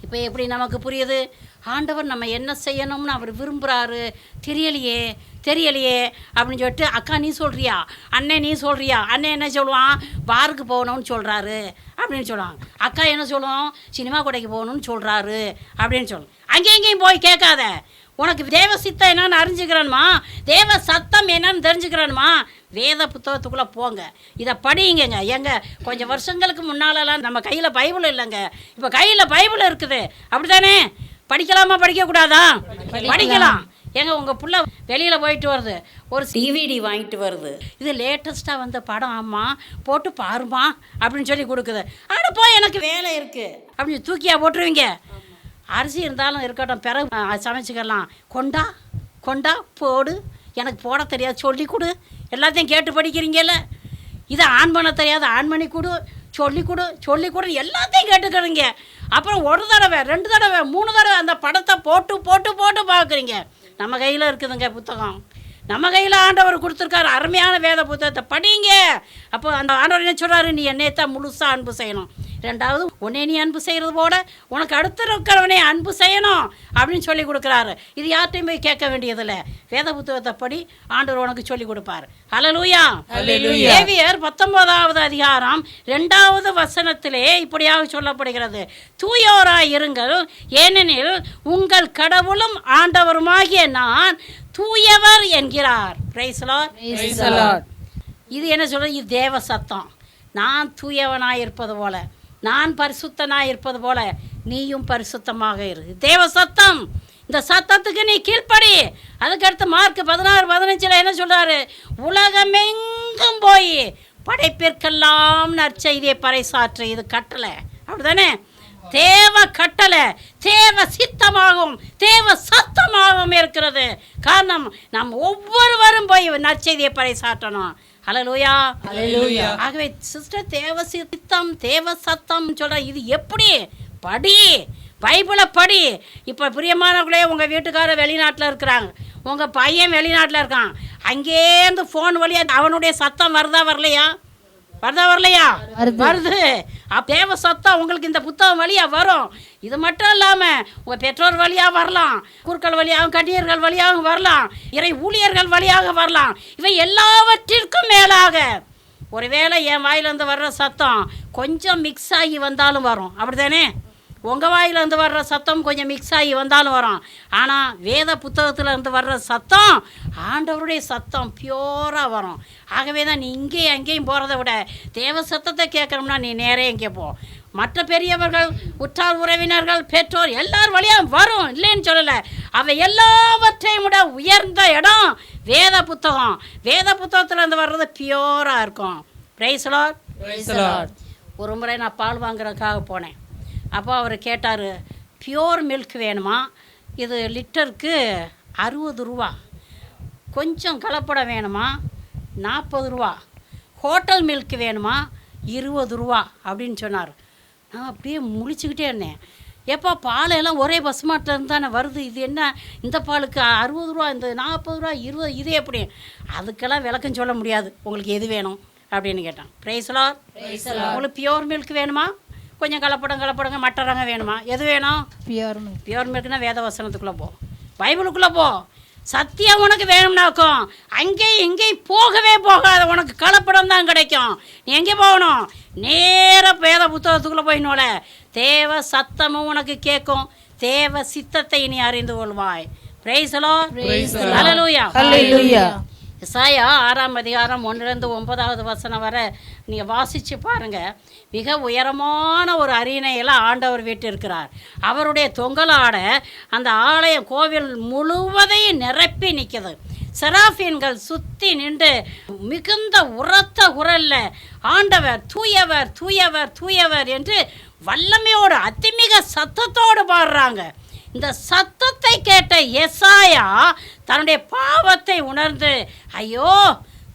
இப்போ எப்படி நமக்கு புரியுது? ஆண்டவர் நம்ம என்ன செய்யணும்னு அவர் விரும்புகிறாரு. தெரியலையே அப்படின்னு சொல்லிட்டு, அக்கா நீ சொல்கிறியா, அண்ணன் நீ சொல்கிறியா, அண்ணன் என்ன சொல்லுவான், பாருக்கு போகணும்னு சொல்கிறாரு அப்படின்னு சொல்லுவாங்க. அக்கா என்ன சொல்லுவோம், சினிமா கடைக்கு போகணும்னு சொல்கிறாரு அப்படின்னு சொல்லுவோம். அங்கேயும் போய் கேட்காத. உனக்கு தேவ சித்தம் என்னன்னு அறிஞ்சுக்கிறேன்மா, தேவ சத்தம் என்னன்னு தெரிஞ்சுக்கிறேன்மா, வேத புத்தகத்துக்குள்ளே போங்க, இதை படியுங்க. எங்க கொஞ்சம் வருஷங்களுக்கு முன்னாலெல்லாம் நம்ம கையில் பைபிள் இல்லைங்க, இப்போ கையில் பைபிள் இருக்குது. அப்படி தானே? படிக்கலாமா படிக்கக்கூடாதா? படிக்கலாம். ஏங்க உங்கள் புள்ள வெளியில் போயிட்டு வருது, ஒரு டிவிடி வாங்கிட்டு வருது, இது லேட்டஸ்ட்டாக வந்த படம், அம்மா போட்டு பாருமா அப்படின்னு சொல்லி கொடுக்குது. ஆனால் போய் எனக்கு வேலை இருக்குது அப்படின்னு தூக்கியா போட்டுருவீங்க? அரிசி இருந்தாலும் இருக்கட்டும், பிறகு சமைச்சிக்கலாம். கொண்டா கொண்டா போடு, எனக்கு போட தெரியாது சொல்லி கொடு, எல்லாத்தையும் கேட்டு படிக்கிறீங்கல்ல, இதை ஆன் பண்ண தெரியாது ஆன் பண்ணி கொடு, சொல்லி கொடு எல்லாத்தையும் கேட்டுக்கிறீங்க. அப்புறம் ஒரு தடவை 2 தடவை 3 தடவை அந்த படத்தை போட்டு போட்டு போட்டு பார்க்குறீங்க. நம்ம கையில் இருக்குதுங்க புத்தகம், நம்ம கையில் ஆண்டவர் கொடுத்துருக்காரு அருமையான வேத புத்தகத்தை படிங்க. அப்போ அந்த ஆண்டவர் என்ன சொல்கிறாரு, நீ என்னைத்தான் முழுசாக அன்பு செய்யணும், 2வது உன்னை நீ அன்பு செய்கிறது போல உனக்கு அடுத்து இருக்கிறவனே அன்பு செய்யணும் அப்படின்னு சொல்லி கொடுக்குறாரு. இது யார்ட்டையும் போய் கேட்க வேண்டியதில்லை, வேத புத்தகத்தை படி ஆண்டவர் உனக்கு சொல்லி கொடுப்பார். ஹல்லேலூயா. லேவியர் 19வது அதிகாரம் 2வது வசனத்திலே இப்படியாக சொல்லப்படுகிறது, தூயோராய் இருங்கள், ஏனெனில் உங்கள் கடவுளும் ஆண்டவருமாகிய நான் தூயவர் என்கிறார். Price the Lord. இது என்ன சொல்றது, இது தேவ சத்தம். நான் தூயவனாய் இருப்பது போல, நான் பரிசுத்தனாய் இருப்பது போல நீயும் பரிசுத்தமாக இரு. தேவ சத்தம். இந்த சத்தத்துக்கு நீ கீழ்ப்படி. அதுக்கடுத்து மார்க் 16:15 என்ன சொல்றாரு, உலகமெங்கும் போய் படைப்பிற்கெல்லாம் நற்செய்தியை பறைசாற்று. இது கட்டளை, அப்படிதானே? தேவ கட்டளை, தேவ சித்தமாகவும் தேவ சத்தமாகவும் இருக்கிறது. காரணம், நாம் ஒவ்வொருவரும் போய் நற்செய்தியை பறைசாற்றணும். ஹல்லேலூயா. ஹல்லேலூயா. ஆகவே சிஸ்டர், தேவ சித்தம் தேவ சத்தம் சொல்ற, இது எப்படி படி, பைபிளை படி. இப்போ பிரியமானவர்களே, உங்கள் வீட்டுக்காரர் வெளிநாட்டில் இருக்கிறாங்க, உங்கள் பையன் வெளிநாட்டில் இருக்கான், அங்கேருந்து ஃபோன் வழியாக அவனுடைய சத்தம் வருதா வரலையா? வருது. தேவ சத்தம் உங்களுக்கு இந்த புத்தகம் வழியாக வரும். இது மட்டும் இல்லாமல் உங்கள் பெற்றோர் வழியாக வரலாம், குருக்கள் வழியாகவும் கன்னியர்கள் வழியாகவும் வரலாம், இறை ஊழியர்கள் வழியாக வரலாம். இவை எல்லாவற்றிற்கும் மேலாக ஒருவேளை என் வாயிலேருந்து வர்ற சத்தம் கொஞ்சம் மிக்ஸ் ஆகி வந்தாலும் வரும், அப்படி தானே? உங்கள் வாயிலேருந்து வர்ற சத்தம் கொஞ்சம் மிக்ஸ் ஆகி வந்தாலும் வரும். ஆனால் வேத புத்தகத்திலேருந்து வர்ற சத்தம் ஆண்டவருடைய சத்தம் பியூராக வரும். ஆகவே தான் நீ இங்கேயும் அங்கேயும் போகிறத விட தேவ சத்தத்தை கேட்கணும்னா நீ நேரே இங்கே போ. மற்ற பெரியவர்கள், உற்றார் உறவினர்கள், பெற்றோர் எல்லார் வழியாக வரும், இல்லைன்னு சொல்லலை. அவை எல்லாவற்றையும் விட உயர்ந்த இடம் வேத புத்தகம். வேத புத்தகத்திலேருந்து வர்றது பியூராக இருக்கும். Price the Lord. ஒரு முறை நான் பால் வாங்குறதுக்காக போனேன். அப்போ அவர் கேட்டார், பியோர் மில்க் வேணுமா, இது லிட்டருக்கு 60 ரூபா, கொஞ்சம் கலப்படம் வேணுமா 40 ரூபா, ஹோட்டல் மில்க் வேணுமா 20 ரூபா அப்படின்னு சொன்னார். நான் அப்படியே முழிச்சுக்கிட்டே இருந்தேன். எப்போ பாலெல்லாம் ஒரே பசுமாட்டில் தானே வருது, இது என்ன இந்த பாலுக்கு 60 ரூபா, இந்த 40 ரூபா 20, இது எப்படி? அதுக்கெல்லாம் விளக்கம் சொல்ல முடியாது, உங்களுக்கு எது வேணும் அப்படின்னு கேட்டான். Price the Lord. உங்களுக்கு பியோர் மில்க் வேணுமா, கொஞ்சம் கலப்படங்க மட்டரங்க வேணுமா, எது வேணும்? பியோர் மில்க்னா வேத வசனத்துக்குள்ளே போ, பைபிளுக்குள்ளே போ. சத்தியம் உனக்கு வேணும்னாக்கும் அங்கேயும் இங்கேயும் போகவே போகாத, உனக்கு கலப்படம் தான் கிடைக்கும். நீ எங்கே போகணும்? நேர வேத புத்தகத்துக்குள்ளே போயினோல, தேவ சத்தமும் உனக்கு கேட்கும், தேவ சித்தத்தை நீ அறிந்து கொள்வாய். Praise the Lord. Hallelujah. Hallelujah. எசாயா 6ஆம் அதிகாரம் 1-9வது வசனம் வரை நீங்கள் வாசித்து பாருங்கள். மிக உயரமான ஒரு அரியணையில் ஆண்டவர் வீட்டிருக்கிறார். அவருடைய தொங்கலாட அந்த ஆலயம் கோவில் முழுவதையும் நிரப்பி நிற்குது. செராஃபீன்கள் சுற்றி நின்று மிகுந்த உரத்த குரலில் ஆண்டவர் தூயவர் தூயவர் தூயவர் என்று வல்லமையோடு அதிமிக சத்தத்தோடு பாடுறாங்க. இந்த சத்தத்தை கேட்ட எசாயா தன்னுடைய பாவத்தை உணர்ந்து, ஐயோ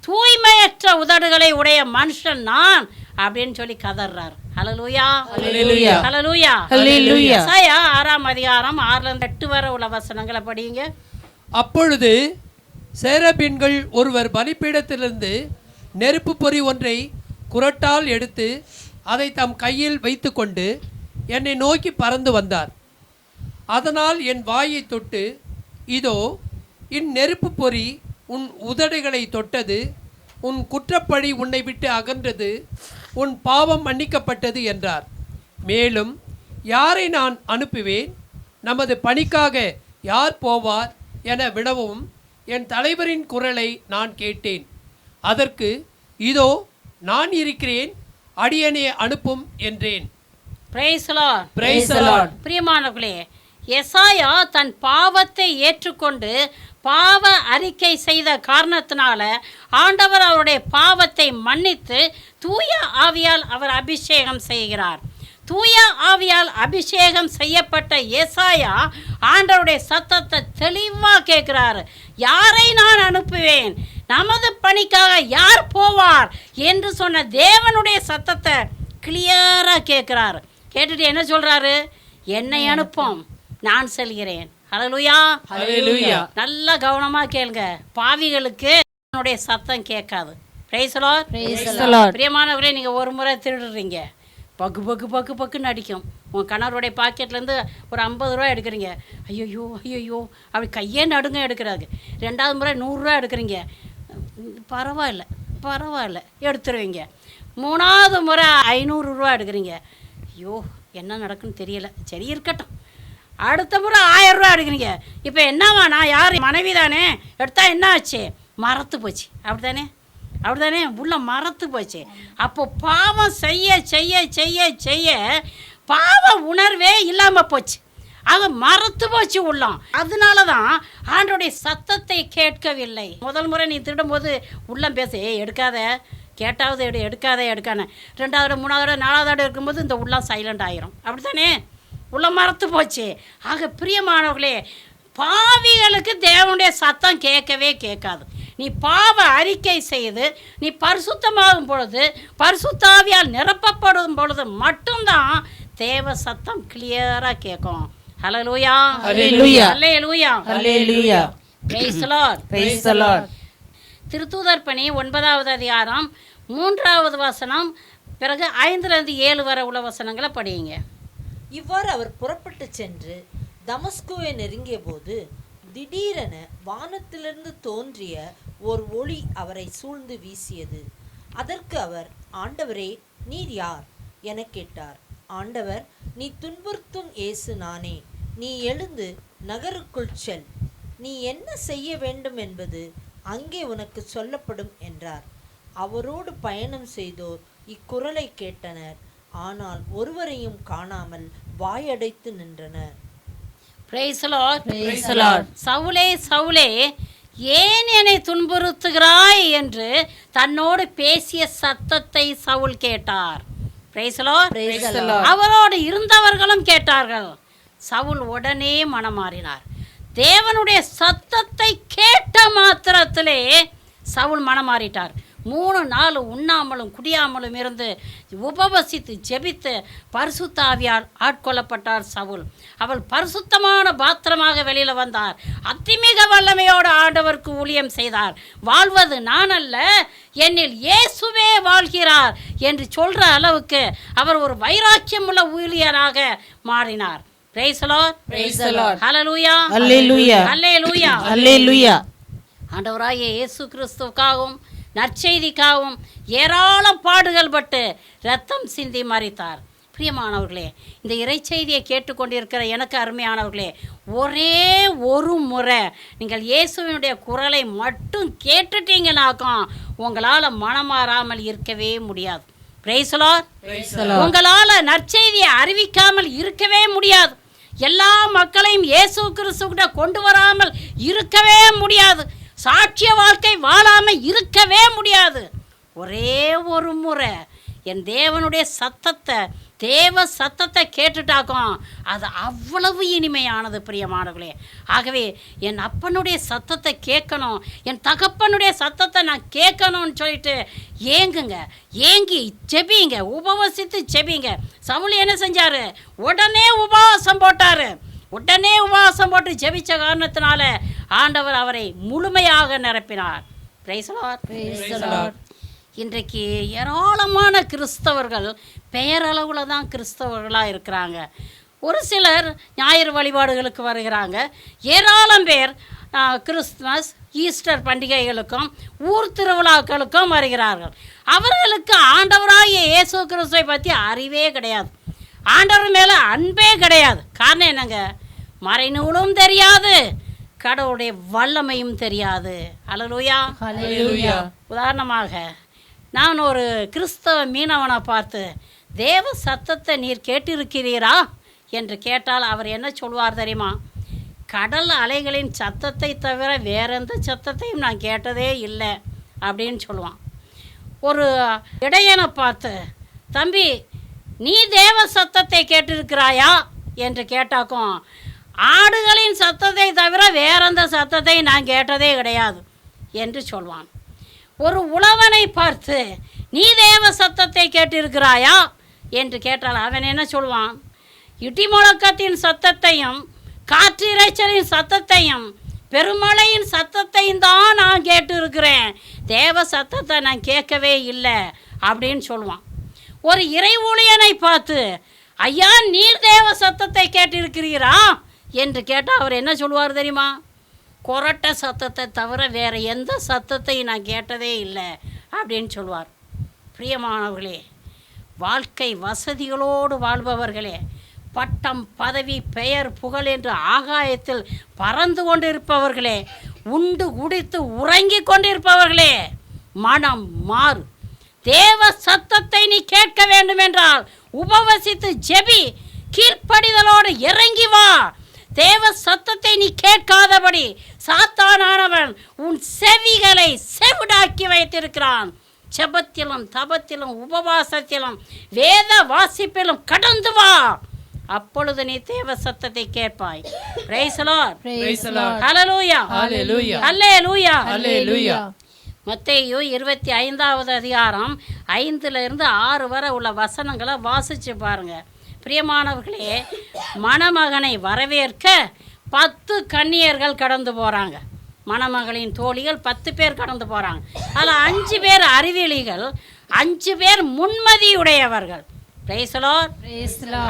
தூய்மையற்ற உதடுகளை உடைய மனுஷன் நான் அப்படின்னு சொல்லி கதறார். ஹல்லேலூயா. ஹல்லேலூயா. ஹல்லேலூயா. ஹல்லேலூயா. எசாயா 6ஆம் அதிகாரம் 6-8 வரை உள்ள வசனங்களை படிங்க. அப்பொழுது சேரபீன்கள் ஒருவர் பலிபீடத்திலிருந்து நெருப்பு பொறி ஒன்றை குறட்டால் எடுத்து அதை தம் கையில் வைத்து கொண்டு என்னை நோக்கி பறந்து வந்தார். அதனால் என் வாயை தொட்டு, இதோ இந்நெருப்பு பொறி உன் உதடுகளை தொட்டது, உன் குற்றப்பழி உன்னை விட்டு அகன்றது, உன் பாவம் மன்னிக்கப்பட்டது என்றார். மேலும், யாரை நான் அனுப்புவேன், நமது பணிக்காக யார் போவார் என விடவும் என் தலைவரின் குரலை நான் கேட்டேன். அதற்கு, இதோ நான் இருக்கிறேன், அடியேனை அனுப்பும் என்றேன். Price the Lord. Praise the Lord. பிரியமானவர்களே, எசாயா தன் பாவத்தை ஏற்றுக்கொண்டு பாவ அறிக்கை செய்த காரணத்தினால ஆண்டவர் அவருடைய பாவத்தை மன்னித்து தூய ஆவியால் அவர் அபிஷேகம் செய்கிறார். தூய ஆவியால் அபிஷேகம் செய்யப்பட்ட ஏசாயா ஆண்டவருடைய சத்தத்தை தெளிவாக கேட்கிறாரு. யாரை நான் அனுப்புவேன், நமது பணிக்காக யார் போவார் என்று சொன்ன தேவனுடைய சத்தத்தை கிளியராக கேட்குறாரு. கேட்டுட்டு என்ன சொல்றாரு? என்னை அனுப்பும், நான் செல்கிறேன். ஹல்லேலூயா, ஹல்லேலூயா. நல்லா கவனமா கேளுங்க. பாவிகளுக்கு அவனுடைய சத்தம் கேட்காது. Price the Lord. பிரியமானவர்களே, நீங்க ஒரு முறை திருடுறீங்க, பக்கு பக்கு பக்கு பக்குன்னு அடிக்கும். உங்கள் கணவருடைய பாக்கெட்லேருந்து ஒரு 50 ரூபா எடுக்கிறீங்க, ஐயோ ஐயோ அப்படி கையே நடுங்க எடுக்கிறாங்க. 2வது முறை 100 ரூபா எடுக்கிறீங்க, பரவாயில்ல எடுத்துருவீங்க. 3வது முறை 500 ரூபா எடுக்கிறீங்க, ஐயோ என்ன நடக்குன்னு தெரியல, சரி இருக்கட்டும். அடுத்த முறை 1000 ரூபா எடுக்கிறீங்க, இப்போ என்னவா, நான் யார், மனைவி தானே, எடுத்தா என்ன ஆச்சு, மறத்து போச்சு. அப்படிதானே உள்ள மறத்து போச்சு. அப்போ பாவம் செய்ய செய்ய செய்ய செய்ய பாவ உணர்வே இல்லாமல் போச்சு. ஆக மறத்து போச்சு உள்ளம். அதனால தான் ஆண்டோடைய சத்தத்தை கேட்கவில்லை. முதல் முறை நீ திருடும்போது உள்ளம் பேச, எடுக்காத, கேட்டாவது எடுக்காத 2வது 3வது 4வது இருக்கும்போது இந்த உள்ளம் சைலண்ட் ஆயிரும். அப்படி தானே உள்ளம் மறத்து போச்சு. ஆக பிரியமானவர்களே, பாவிகளுக்கு தேவனுடைய சத்தம் கேட்கவே கேட்காது. நீ பாவ அறிக்கை செய்து நீ பரிசுத்தமாகும் பொழுது, பரிசுத்தாவியால் நிரப்பப்படும் பொழுது மட்டும்தான் தேவ சத்தம் கிளியராக கேட்கும். Hallelujah, hallelujah, hallelujah, hallelujah. Praise the Lord, praise the Lord. திருத்தூதர் பணி 9வது அதிகாரம் 3வது வசனம், பிறகு 5லிருந்து 7 வரை உள்ள வசனங்களை படியுங்க. இவ்வாறு அவர் புறப்பட்டு சென்று தமஸ்குவை நெருங்கிய போது திடீரென வானத்திலிருந்து தோன்றிய ஓர் ஒளி அவரை சூழ்ந்து வீசியது. அதற்கு அவர், ஆண்டவரே, நீர் யார் என கேட்டார். ஆண்டவர், நீ துன்புறுத்தும் இயேசு நானே. நீ எழுந்து நகருக்குள் செல். நீ என்ன செய்ய வேண்டும் என்பது அங்கே உனக்கு சொல்லப்படும் என்றார். அவரோடு பயணம் செய்தோர் இக்குரலை கேட்டனர், ஆனால் ஒருவரையும் காணாமல் வாயடைத்து நின்றனர். Praise the Lord, praise the Lord. சவுலே சவுலே, ஏன் என்னை துன்புறுத்துகிறாய் என்று தன்னோடு பேசிய சத்தத்தை சவுல் கேட்டார். Price the Lord, praise the Lord. அவரோடு இருந்தவர்களும் கேட்டார்கள். சவுல் உடனே மனமாறினார். தேவனுடைய சத்தத்தை கேட்ட மாத்திரத்திலே சவுல் மனமாறிட்டார். 3 நாள் உண்ணாமலும் குடியாமலும் இருந்து உபவசித்து ஜெபித்து பரிசுத்த ஆவியால் ஆட்கொள்ளப்பட்டார் சவுல். அவள் பரிசுத்தமான பாத்திரமாக வெளியில் வந்தார். அத்திமிக வல்லமையோடு ஆண்டவருக்கு ஊழியம் செய்தார். வாழ்வது நான் அல்ல, என்னில் இயேசுவே வாழ்கிறார் என்று சொல்ற அளவுக்கு அவர் ஒரு வைராக்கியமுள்ள ஊழியராக மாறினார். Praise the Lord, praise the Lord. Hallelujah, hallelujah, hallelujah, hallelujah. ஆண்டவராகிய இயேசு கிறிஸ்துவுக்காகவும் நற்செய்திக்காகவும் ஏராளம் பாடுகள் பட்டு இரத்தம் சிந்தி மரித்தார். பிரியமானவர்களே, இந்த இறைச்செய்தியை கேட்டுக்கொண்டிருக்கிற எனக்கு அருமையானவர்களே, ஒரே ஒரு முறை நீங்கள் இயேசுவினுடைய குரலை மட்டும் கேட்டுட்டீங்கனாக்கும் உங்களால் மனமாறாமல் இருக்கவே முடியாது. Price the Lord. உங்களால் நற்செய்தியை அறிவிக்காமல் இருக்கவே முடியாது. எல்லா மக்களையும் இயேசு கிறிஸ்துவிட கொண்டு வராமல் இருக்கவே முடியாது. சாட்சிய வாழ்க்கை வாழாமல் இருக்கவே முடியாது. ஒரே ஒரு முறை என் தேவனுடைய சத்தத்தை, தேவ சத்தத்தை கேட்டுட்டாக்கும் அது அவ்வளவு இனிமையானது. பிரியமானவர்களே, ஆகவே என் அப்பனுடைய சத்தத்தை கேட்கணும், என் தகப்பனுடைய சத்தத்தை நான் கேட்கணும்னு சொல்லிட்டு ஏங்கி ஜெபிங்க, உபவசித்து ஜெபிங்க. சவுல் என்ன செஞ்சார்? உடனே உபவாசம் போட்டு ஜெபிச்ச காரணத்தினால ஆண்டவர் அவரை முழுமையாக நிரப்பினார். Price the Lord. இன்றைக்கு ஏராளமான கிறிஸ்தவர்கள் பெயரளவில் தான் கிறிஸ்தவர்களாக இருக்கிறாங்க. ஒரு சிலர் ஞாயிறு வழிபாடுகளுக்கு வருகிறாங்க. ஏராளம் பேர் கிறிஸ்துமஸ், ஈஸ்டர் பண்டிகைகளுக்கும் ஊர் திருவிழாக்களுக்கும் வருகிறார்கள். அவர்களுக்கு ஆண்டவராகிய இயேசு கிறிஸ்துவை பற்றி அறிவே கிடையாது, ஆண்டவர் மேலே அன்பே கிடையாது. காரணம் என்னங்க? மறைநூலும் தெரியாது, கடவுளுடைய வல்லமையும் தெரியாது. ஹல்லேலூயா, ஹல்லேலூயா. உதாரணமாக நான் ஒரு கிறிஸ்தவ மீனவனை பார்த்து, தேவ சத்தத்தை நீர் கேட்டிருக்கிறீரா என்று கேட்டால் அவர் என்ன சொல்வார் தெரியுமா? கடல் அலைகளின் சத்தத்தை தவிர வேற எந்த சத்தத்தையும் நான் கேட்டதே இல்லை அப்படின்னு சொல்லுவான். ஒரு இடையனை பார்த்து, தம்பி நீ தேவ சத்தத்தை கேட்டிருக்கிறாயா என்று கேட்டாக்கும், ஆடுகளின் சத்தத்தை தவிர வேற எந்த சத்தத்தை நான் கேட்டதே கிடையாது என்று சொல்வான். ஒரு உழவனை பார்த்து நீ தேவ சத்தத்தை கேட்டிருக்கிறாயா என்று கேட்டால் அவன் என்ன சொல்வான்? இடி முழக்கத்தின் சத்தத்தையும் காற்றிரைச்சலின் சத்தத்தையும் பெருமழையின் சத்தத்தையும் தான் நான் கேட்டு இருக்கிறேன், தேவ சத்தத்தை நான் கேட்கவே இல்லை அப்படின்னு சொல்லுவான். ஒரு இறை ஊழியனை பார்த்து ஐயா நீர் தேவ சத்தத்தை கேட்டிருக்கிறீரா என்று கேட்டால் அவர் என்ன சொல்லுவார் தெரியுமா? கொரட்டை சத்தத்தை தவிர வேறு எந்த சத்தத்தையும் நான் கேட்டதே இல்லை அப்படின்னு சொல்லுவார். பிரியமானவர்களே, வாழ்க்கை வசதிகளோடு வாழ்பவர்களே, பட்டம் பதவி பெயர் புகழ் என்று ஆகாயத்தில் பறந்து கொண்டிருப்பவர்களே, உண்டு குடித்து உறங்கி கொண்டிருப்பவர்களே, மனம் மாறு. தேவ சத்தத்தை நீ கேட்க வேண்டும் என்றால் உபவசித்து ஜெபி, கீழ்ப்படிதலோடு இறங்கி வா. தேவ சத்தத்தை நீ கேட்காதபடி சாத்தானானவன் உன் செவிகளை செவிடாக்கி வைத்திருக்கிறான். செபத்திலும் தபத்திலும் உபவாசத்திலும் வேத வாசிப்பிலும் கடந்து வா, அப்பொழுது நீ தேவ சத்தத்தை கேட்பாய். Price the Lord. Praise the Lord. Hallelujah. Hallelujah. Hallelujah. Hallelujah. மத்தேயு 25வது அதிகாரம் 5லிருந்து 6 வரை உள்ள வசனங்களை வாசிச்சு பாருங்க. பிரியமானவர்களே, மணமகனை வரவேற்க 10 கன்னியர்கள் கடந்து போகிறாங்க. மணமகளின் தோழிகள் 10 பேர் கடந்து போகிறாங்க. அதில் 5 பேர் அறிவியலிகள், 5 பேர் முன்மதியுடையவர்கள். Price the Lord.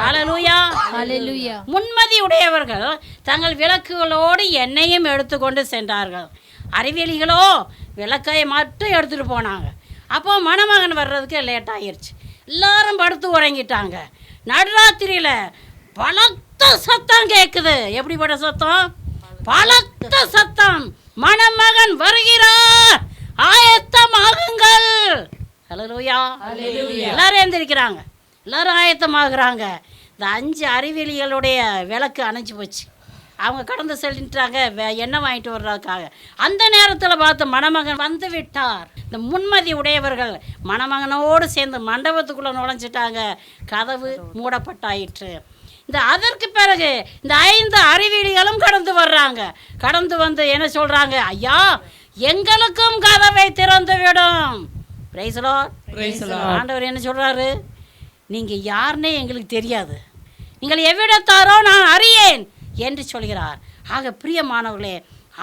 ஹல்லேலூயா. ஹல்லேலூயா. முன்மதியுடையவர்கள் தங்கள் விளக்குகளோடு எண்ணெயும் எடுத்துக்கொண்டு சென்றார்கள். அறிவியலிகளோ விளக்கை மட்டும் எடுத்துகிட்டு போனாங்க. அப்போ மணமகன் வர்றதுக்கு லேட் ஆகிருச்சு. எல்லாரும் படுத்து உறங்கிட்டாங்க. நடுராத்திரியில் பலத்த சத்தம் கேட்குது. எப்படிப்பட்ட சத்தம்? பலத்த சத்தம். மணமகன் வருகிறார், ஆயத்தமாகுங்கள். ஹல்லேலூயா. எல்லாரும் எழுந்திருக்கிறாங்க, எல்லாரும் ஆயத்தமாகறாங்க. இந்த 5 அறிவியலிகளுடைய விளக்கு அணைஞ்சு போச்சு. அவங்க கடந்து செல்லிட்டாங்க எண்ணெய் வாங்கிட்டு வர்றதுக்காக. அந்த நேரத்தில் பார்த்து மணமகன் வந்து விட்டார். இந்த முன்மதி உடையவர்கள் மணமகனோடு சேர்ந்து மண்டபத்துக்குள்ளே நுழைஞ்சிட்டாங்க. கதவு மூடப்பட்டாயிற்று. அதற்கு பிறகு இந்த 5 அறிவியலிகளும் கடந்து வர்றாங்க. கடந்து வந்து என்ன சொல்கிறாங்க? ஐயா எங்களுக்கும் கதவை திறந்து விடும். Price the Lord. ஆண்டவர் என்ன சொல்கிறாரு? நீங்கள் யாருன்னே எங்களுக்கு தெரியாது, நீங்கள் எவ்விடத்தாரோ நான் அறியேன் என்று சொல்கிறார். ஆக பிரியமானவர்களே,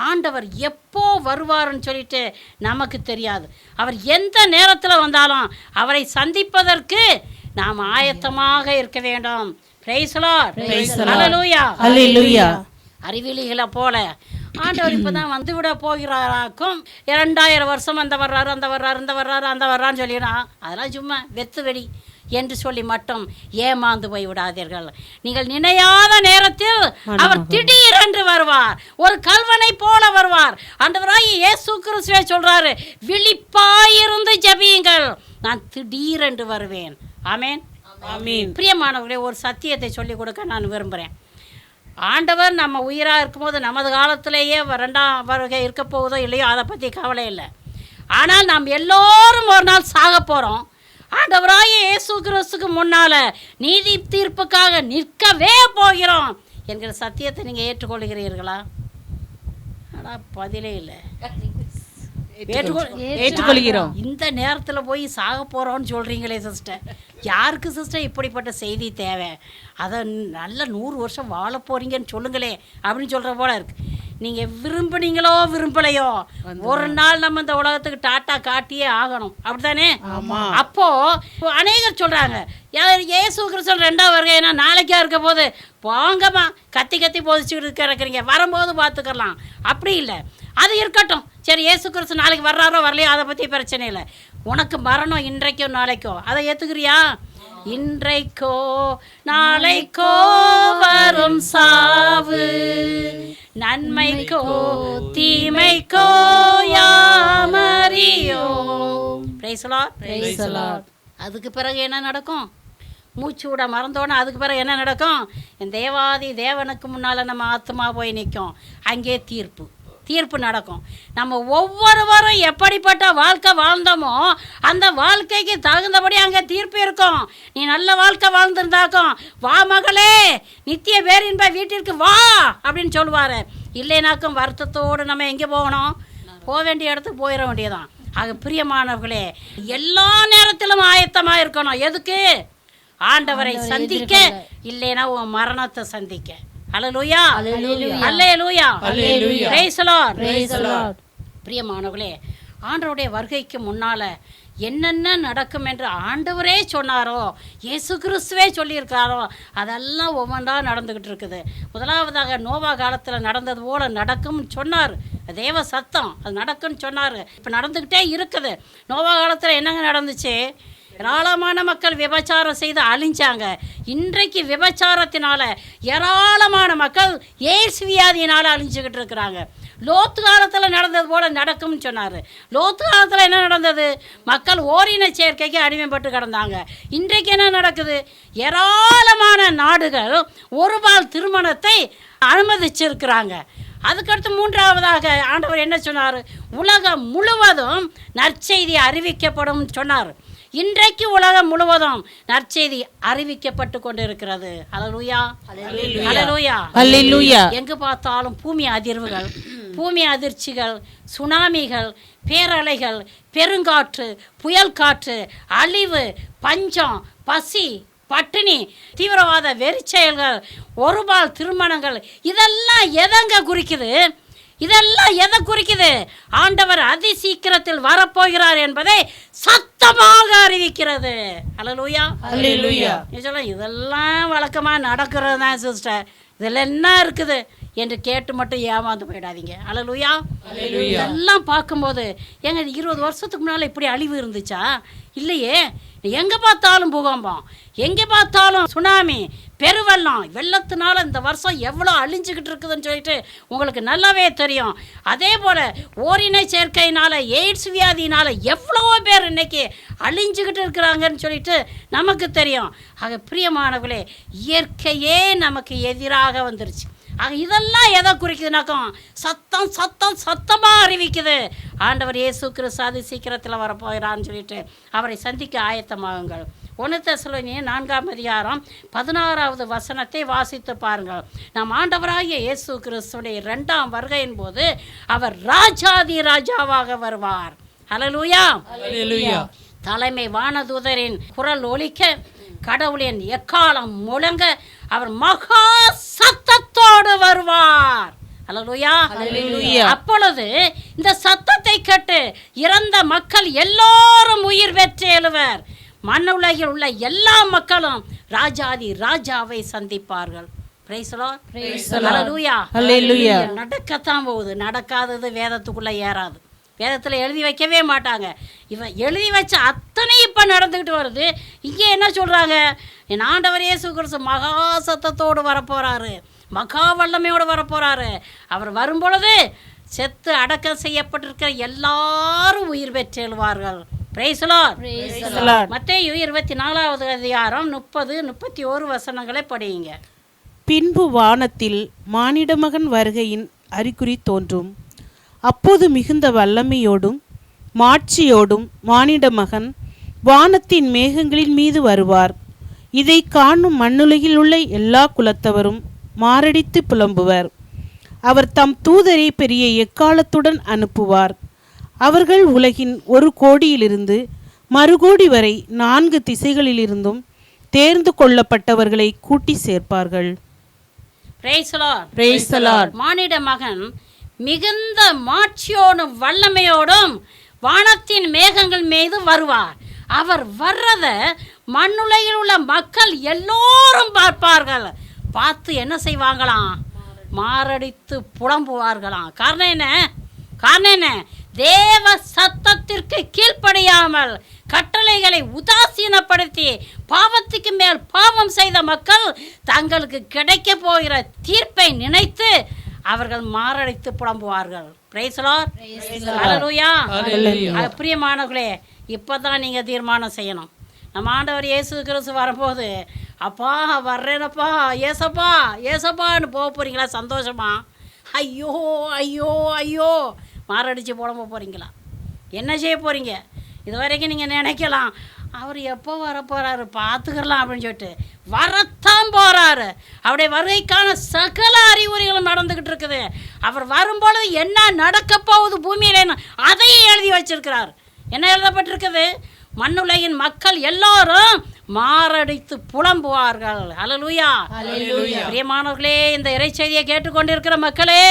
ஆண்டவர் எப்போ வருவார்னு சொல்லிட்டு நமக்கு தெரியாது. அவர் எந்த நேரத்தில் வந்தாலும் அவரை சந்திப்பதற்கு நாம் ஆயத்தமாக இருக்க வேண்டும். Praise the Lord. ஹல்லேலூயா. ஹல்லேலூயா. அறிவியலிகளை போல ஆண்டவர் இப்போ தான் வந்து விட போகிறாராக்கும். 2000 வருஷம் அந்த வர்றாரு அந்த வர்றாரு இந்த வர்றாரு அந்த வர்றான்னு சொல்லிடுறான். அதெல்லாம் சும்மா வெத்து வெடி என்று சொல்லி மட்டும் ஏமாந்து போய் விடாதீர்கள். நீங்கள் நினையாத நேரத்தில் அவர் திடீரென்று வருவார், ஒரு கல்வனை போல வருவார். ஆண்டவராகிய இயேசு கிறிஸ்துவே சொல்றாரு, விழிப்பாயிருந்து ஜெபியுங்கள், நான் திடீரென்று வருவேன். ஆமென். ஆமென். பிரியமானவர்களே, ஒரு சத்தியத்தை சொல்லிக் கொடுக்க நான் விரும்புகிறேன். ஆண்டவர் நம்ம உயிராக இருக்கும்போது நமது காலத்திலேயே 2ஆம் வருகை இருக்க போகுதோ இல்லையோ அதை பற்றி கவலை இல்லை. ஆனால் நாம் எல்லோரும் ஒரு நாள் சாக போகிறோம். ஆண்டவராகிய இயேசு கிறிஸ்துக்கு முன்னால் நீதி தீர்ப்புக்காக நிற்கவே போகிறோம் என்கிற சத்தியத்தை நீங்கள் ஏற்றுக்கொள்கிறீர்களா? ஆனால் பதிலே இல்லை. ஏற்றுக்கொள்கிறோம். இந்த நேரத்தில் போய் சாக போகிறோன்னு சொல்கிறீங்களே சிஸ்டர், யாருக்கு சிஸ்டர் இப்படிப்பட்ட செய்தி தேவை? அதை நல்ல 100 வருஷம் வாழ போகிறீங்கன்னு சொல்லுங்களே அப்படின்னு சொல்கிற போல இருக்குது. நீங்கள் விரும்புனீங்களோ விரும்பலையோ ஒரு நாள் நம்ம இந்த உலகத்துக்கு டாட்டா காட்டியே ஆகணும், அப்படித்தானே? அப்போது அநேகர் சொல்கிறாங்க, இயேசு கிறிஸ்து 2ஆம் வருகை ஏன்னா நாளைக்கா இருக்க போது போங்கம்மா கத்தி கத்தி போதிச்சுக்கிட்டு இருக்கிறீங்க, வரும்போது பார்த்துக்கலாம். அப்படி இல்லை, அது இருக்கட்டும். சரி, இயேசு கிறிஸ்து நாளைக்கு வர்றாரோ வரலையோ அதை பற்றி பிரச்சனை இல்லை. உனக்கு மரணம் இன்றைக்கோ நாளைக்கோ, அதை ஏற்றுக்கிறியா? இன்றைக்கோ நாளைக்கோ வரும் சாவு, நன்மைக்கோ தீமைக்கோ யாமறியோ. Price the Lord. அதுக்கு பிறகு என்ன நடக்கும்? மூச்சு விட மறந்தோன்னே அதுக்கு பிறகு என்ன நடக்கும்? என் தேவாதி தேவனுக்கு முன்னால் நம்ம ஆத்மா போய் நிற்கும். அங்கே தீர்ப்பு. தீர்ப்பு நடக்கும். நம்ம ஒவ்வொருவரும் எப்படிப்பட்ட வாழ்க்கை வாழ்ந்தோமோ அந்த வாழ்க்கைக்கு தகுந்தபடி அங்கே தீர்ப்பு இருக்கும். நீ நல்ல வாழ்க்கை வாழ்ந்துருந்தாக்கும், வா மகளே நித்திய பேரின்ப வீட்டிற்கு வா அப்படின்னு சொல்லுவார். இல்லைனாக்கும் வருத்தத்தோடு நம்ம எங்கே போகணும்? போக வேண்டிய இடத்துக்கு போயிட வேண்டியதான். ஆக பிரியமானவர்களே, எல்லா நேரத்திலும் ஆயத்தமாக இருக்கணும். எதுக்கு? ஆண்டவரை சந்திக்க, இல்லைன்னா உன் மரணத்தை சந்திக்க. அல்லேலூயா, அல்லேலூயா, பிரைஸ் தி லார்ட். பிரியமானவர்களே, ஆண்டவருடைய வருகைக்கு முன்னால என்னென்ன நடக்கும் என்று ஆண்டவரே சொன்னாரோ, இயேசு கிறிஸ்துவே சொல்லியிருக்காரோ, அதெல்லாம் ஒவ்வொன்றா நடந்துக்கிட்டு இருக்குது. முதலாவதாக நோவா காலத்தில் நடந்தது போல நடக்கும்னு சொன்னார். தேவ சத்தம், அது நடக்குன்னு சொன்னார். இப்போ நடந்துக்கிட்டே இருக்குது. நோவா காலத்தில் என்னங்க நடந்துச்சு? ஏராளமான மக்கள் விபச்சாரம் செய்து அழிஞ்சாங்க. இன்றைக்கு விபச்சாரத்தினால ஏராளமான மக்கள் எய்ட்ஸ் வியாதியினால் அழிஞ்சுக்கிட்டு இருக்கிறாங்க. லோத்து காலத்தில் நடந்தது போல் நடக்கும்னு சொன்னார். லோத்து காலத்தில் என்ன நடந்தது? மக்கள் ஓரின சேர்க்கைக்கு அடிமைப்பட்டு கிடந்தாங்க. இன்றைக்கு என்ன நடக்குது? ஏராளமான நாடுகள் ஒருபால் திருமணத்தை அனுமதிச்சிருக்கிறாங்க. அதுக்கடுத்து மூன்றாவதாக ஆண்டவர் என்ன சொன்னார்? உலகம் முழுவதும் நற்செய்தி அறிவிக்கப்படும் சொன்னார். இன்றைக்கு உலகம் முழுவதும் நற்செய்தி அறிவிக்கப்பட்டு கொண்டிருக்கிறது. அல்லேலூயா, அல்லேலூயா, அல்லேலூயா. எங்கு பார்த்தாலும் பூமி அதிர்வுகள், பூமி அதிர்ச்சிகள், சுனாமிகள், பேரலைகள், பெருங்காற்று, புயல் காற்று, அழிவு, பஞ்சம், பசி, பட்டினி, தீவிரவாத வெறிச்செயல்கள், ஒருபால் திருமணங்கள், இதெல்லாம் எதங்க குறிக்குது? இதெல்லாம் எதை குறிக்குது? ஆண்டவர் அதி சீக்கிரத்தில் வரப்போகிறார் என்பதை சத்தமாக அறிவிக்கிறது. அல்லேலூயா, அல்லேலூயா. நீ சொல்ல இதெல்லாம் வழக்கமாக நடக்கிறது தான் சிஸ்டர், இதில் என்ன இருக்குது என்று கேட்டு மட்டும் ஏமாந்து போயிடாதீங்க. அல்லேலூயா, இதெல்லாம் பார்க்கும்போது எங்க 20 வருஷத்துக்கு முன்னால் இப்படி அழிவு இருந்துச்சா? இல்லையே. எங்கே பார்த்தாலும் பூகம்பம், எங்கே பார்த்தாலும் சுனாமி, பெருவெள்ளம், வெள்ளத்தினால இந்த வருஷம் எவ்வளோ அழிஞ்சிக்கிட்டு இருக்குதுன்னு சொல்லிட்டு உங்களுக்கு நல்லாவே தெரியும். அதே போல் ஓரினை சேர்க்கையினால், எய்ட்ஸ் வியாதியினால் எவ்வளவோ பேர் இன்னைக்கு அழிஞ்சிக்கிட்டு இருக்கிறாங்கன்னு சொல்லிட்டு நமக்கு தெரியும். ஆக பிரியமானவர்களே, இயற்கையே நமக்கு எதிராக வந்துருச்சு. ஆக இதெல்லாம் எதை குறிக்குதுனாக்கும் சத்தம் சத்தம் சத்தமாக அறிவிக்குது. ஆண்டவர் இயேசு கிறிஸ்து அதி சீக்கிரத்தில் வரப்போகிறான்னு சொல்லிட்டு அவரை சந்திக்க ஆயத்தமாகுங்கள். 1 தெசலோனியர் 4ஆம் அதிகாரம் 16வது வசனத்தை வாசித்து பாருங்கள். நம் ஆண்டவராகிய இயேசு கிறிஸ்துடைய 2ஆம் வருகையின் போது அவர் ராஜாதி ராஜாவாக வருவார். அல்லேலூயா, அல்லேலூயா. தலைமை வானதூதரின் குரல் ஒலிக்க, கடவுளின் எக்காலம் முழங்க, அவர் மகா சத்தத்தோடு வருவார். அல்லேலூயா, அல்லேலூயா. அப்பொழுது இந்த சத்தத்தை கேட்டு இறந்த மக்கள் எல்லோரும் உயிர் பெற்று எழுவர். மண்ணுலகில் உள்ள எல்லா மக்களும் ராஜாதி ராஜாவை சந்திப்பார்கள். பிரைஸ் தி லார்ட், அல்லேலூயா, அல்லேலூயா. நடக்கத்தான் போகுது. நடக்காதது வேதத்துக்குள்ளே ஏறாது. வேதத்தில் எழுதி வைக்கவே மாட்டாங்க. இவன் எழுதி வச்ச அத்தனை இப்போ நடந்துக்கிட்டு வருது. இங்கே என்ன சொல்கிறாங்க? என் ஆண்டவர் இயேசு கிறிஸ்து மகா சத்தத்தோடு வரப்போகிறாரு, மகா வல்லமையோடு வரப்போகிறாரு. அவர் வரும்பொழுது செத்து அடக்கம் செய்யப்பட்டிருக்கிற எல்லாரும் உயிர் பெற்று எழுவார்கள். Price the Lord. மத்தேயு 24வது அதிகாரம் 30-31 வசனங்களை படியுங்க. பின்பு வானத்தில் மானிடமகன் வருகையின் அறிகுறி தோன்றும். அப்போது மிகுந்த வல்லமையோடும் மாட்சியோடும் மானிட மகன் வானத்தின் மேகங்களின் மீது வருவார். இதை காணும் மண்ணுலகில் உள்ள எல்லா குலத்தவரும் மாரடித்து புலம்புவர். அவர் தம் தூதரை பெரிய எக்காலத்துடன் அனுப்புவார். அவர்கள் உலகின் 1 கோடியிலிருந்து மறுகோடி வரை 4 திசைகளிலிருந்தும் தேர்ந்து கொள்ளப்பட்டவர்களை கூட்டி சேர்ப்பார்கள். Price the Lord. மானிட மகன் மிகுந்த மாட்சியோடும் வல்லமையோடும் வானத்தின் மேகங்கள் மீது வருவார். அவர் வர்றத மண்ணுலகில் உள்ள மக்கள் எல்லோரும் பார்ப்பார்கள். பார்த்து என்ன செய்வாங்களாம்? மாரடித்து புலம்புவார்களாம். காரணம் என்ன? காரணம் என்ன? தேவ சத்தத்திற்கு கீழ்ப்படியாமல் கட்டளைகளை உதாசீனப்படுத்தி பாவத்துக்கு மேல் பாவம் செய்த மக்கள் தங்களுக்கு கிடைக்க போகிற தீர்ப்பை நினைத்து அவர்கள் மாரடித்து புலம்புவார்கள். பிரைஸ் தி லார்ட், அல்லேலூயா. பிரியமானவர்களே, இப்போ தான் நீங்கள் தீர்மானம் செய்யணும். நம்ம ஆண்டவர் இயேசு கிறிஸ்து வரும்போது, அப்பா வர்றேனப்பா, ஏசப்பா ஏசப்பான்னு போக போகிறீங்களா சந்தோஷமா? ஐயோ ஐயோ ஐயோ மாரடிச்சு புலம்ப போகிறீங்களா? என்ன செய்ய போகிறீங்க? இது வரைக்கும் நீங்கள் நினைக்கலாம் அவர் எப்போ வரப்போகிறாரு பார்த்துக்கலாம் அப்படின்னு சொல்லிட்டு வரத்தான் போகிறாரு. அவருடைய வருகைக்கான சகல அறிகுறிகளும் நடந்துக்கிட்டு இருக்குது. அவர் வரும்பொழுது என்ன நடக்க போகுது பூமியிலேன்னு அதையும் எழுதி வச்சிருக்கிறார். என்ன எழுதப்பட்டிருக்குது? மண்ணுலகின் மக்கள் எல்லாரும் மாரடித்து புலம்புவார்கள். ஹல்லேலூயா. பிரியமானவர்களே, இந்த இறைச்செய்தியை கேட்டுக்கொண்டிருக்கிற மக்களே,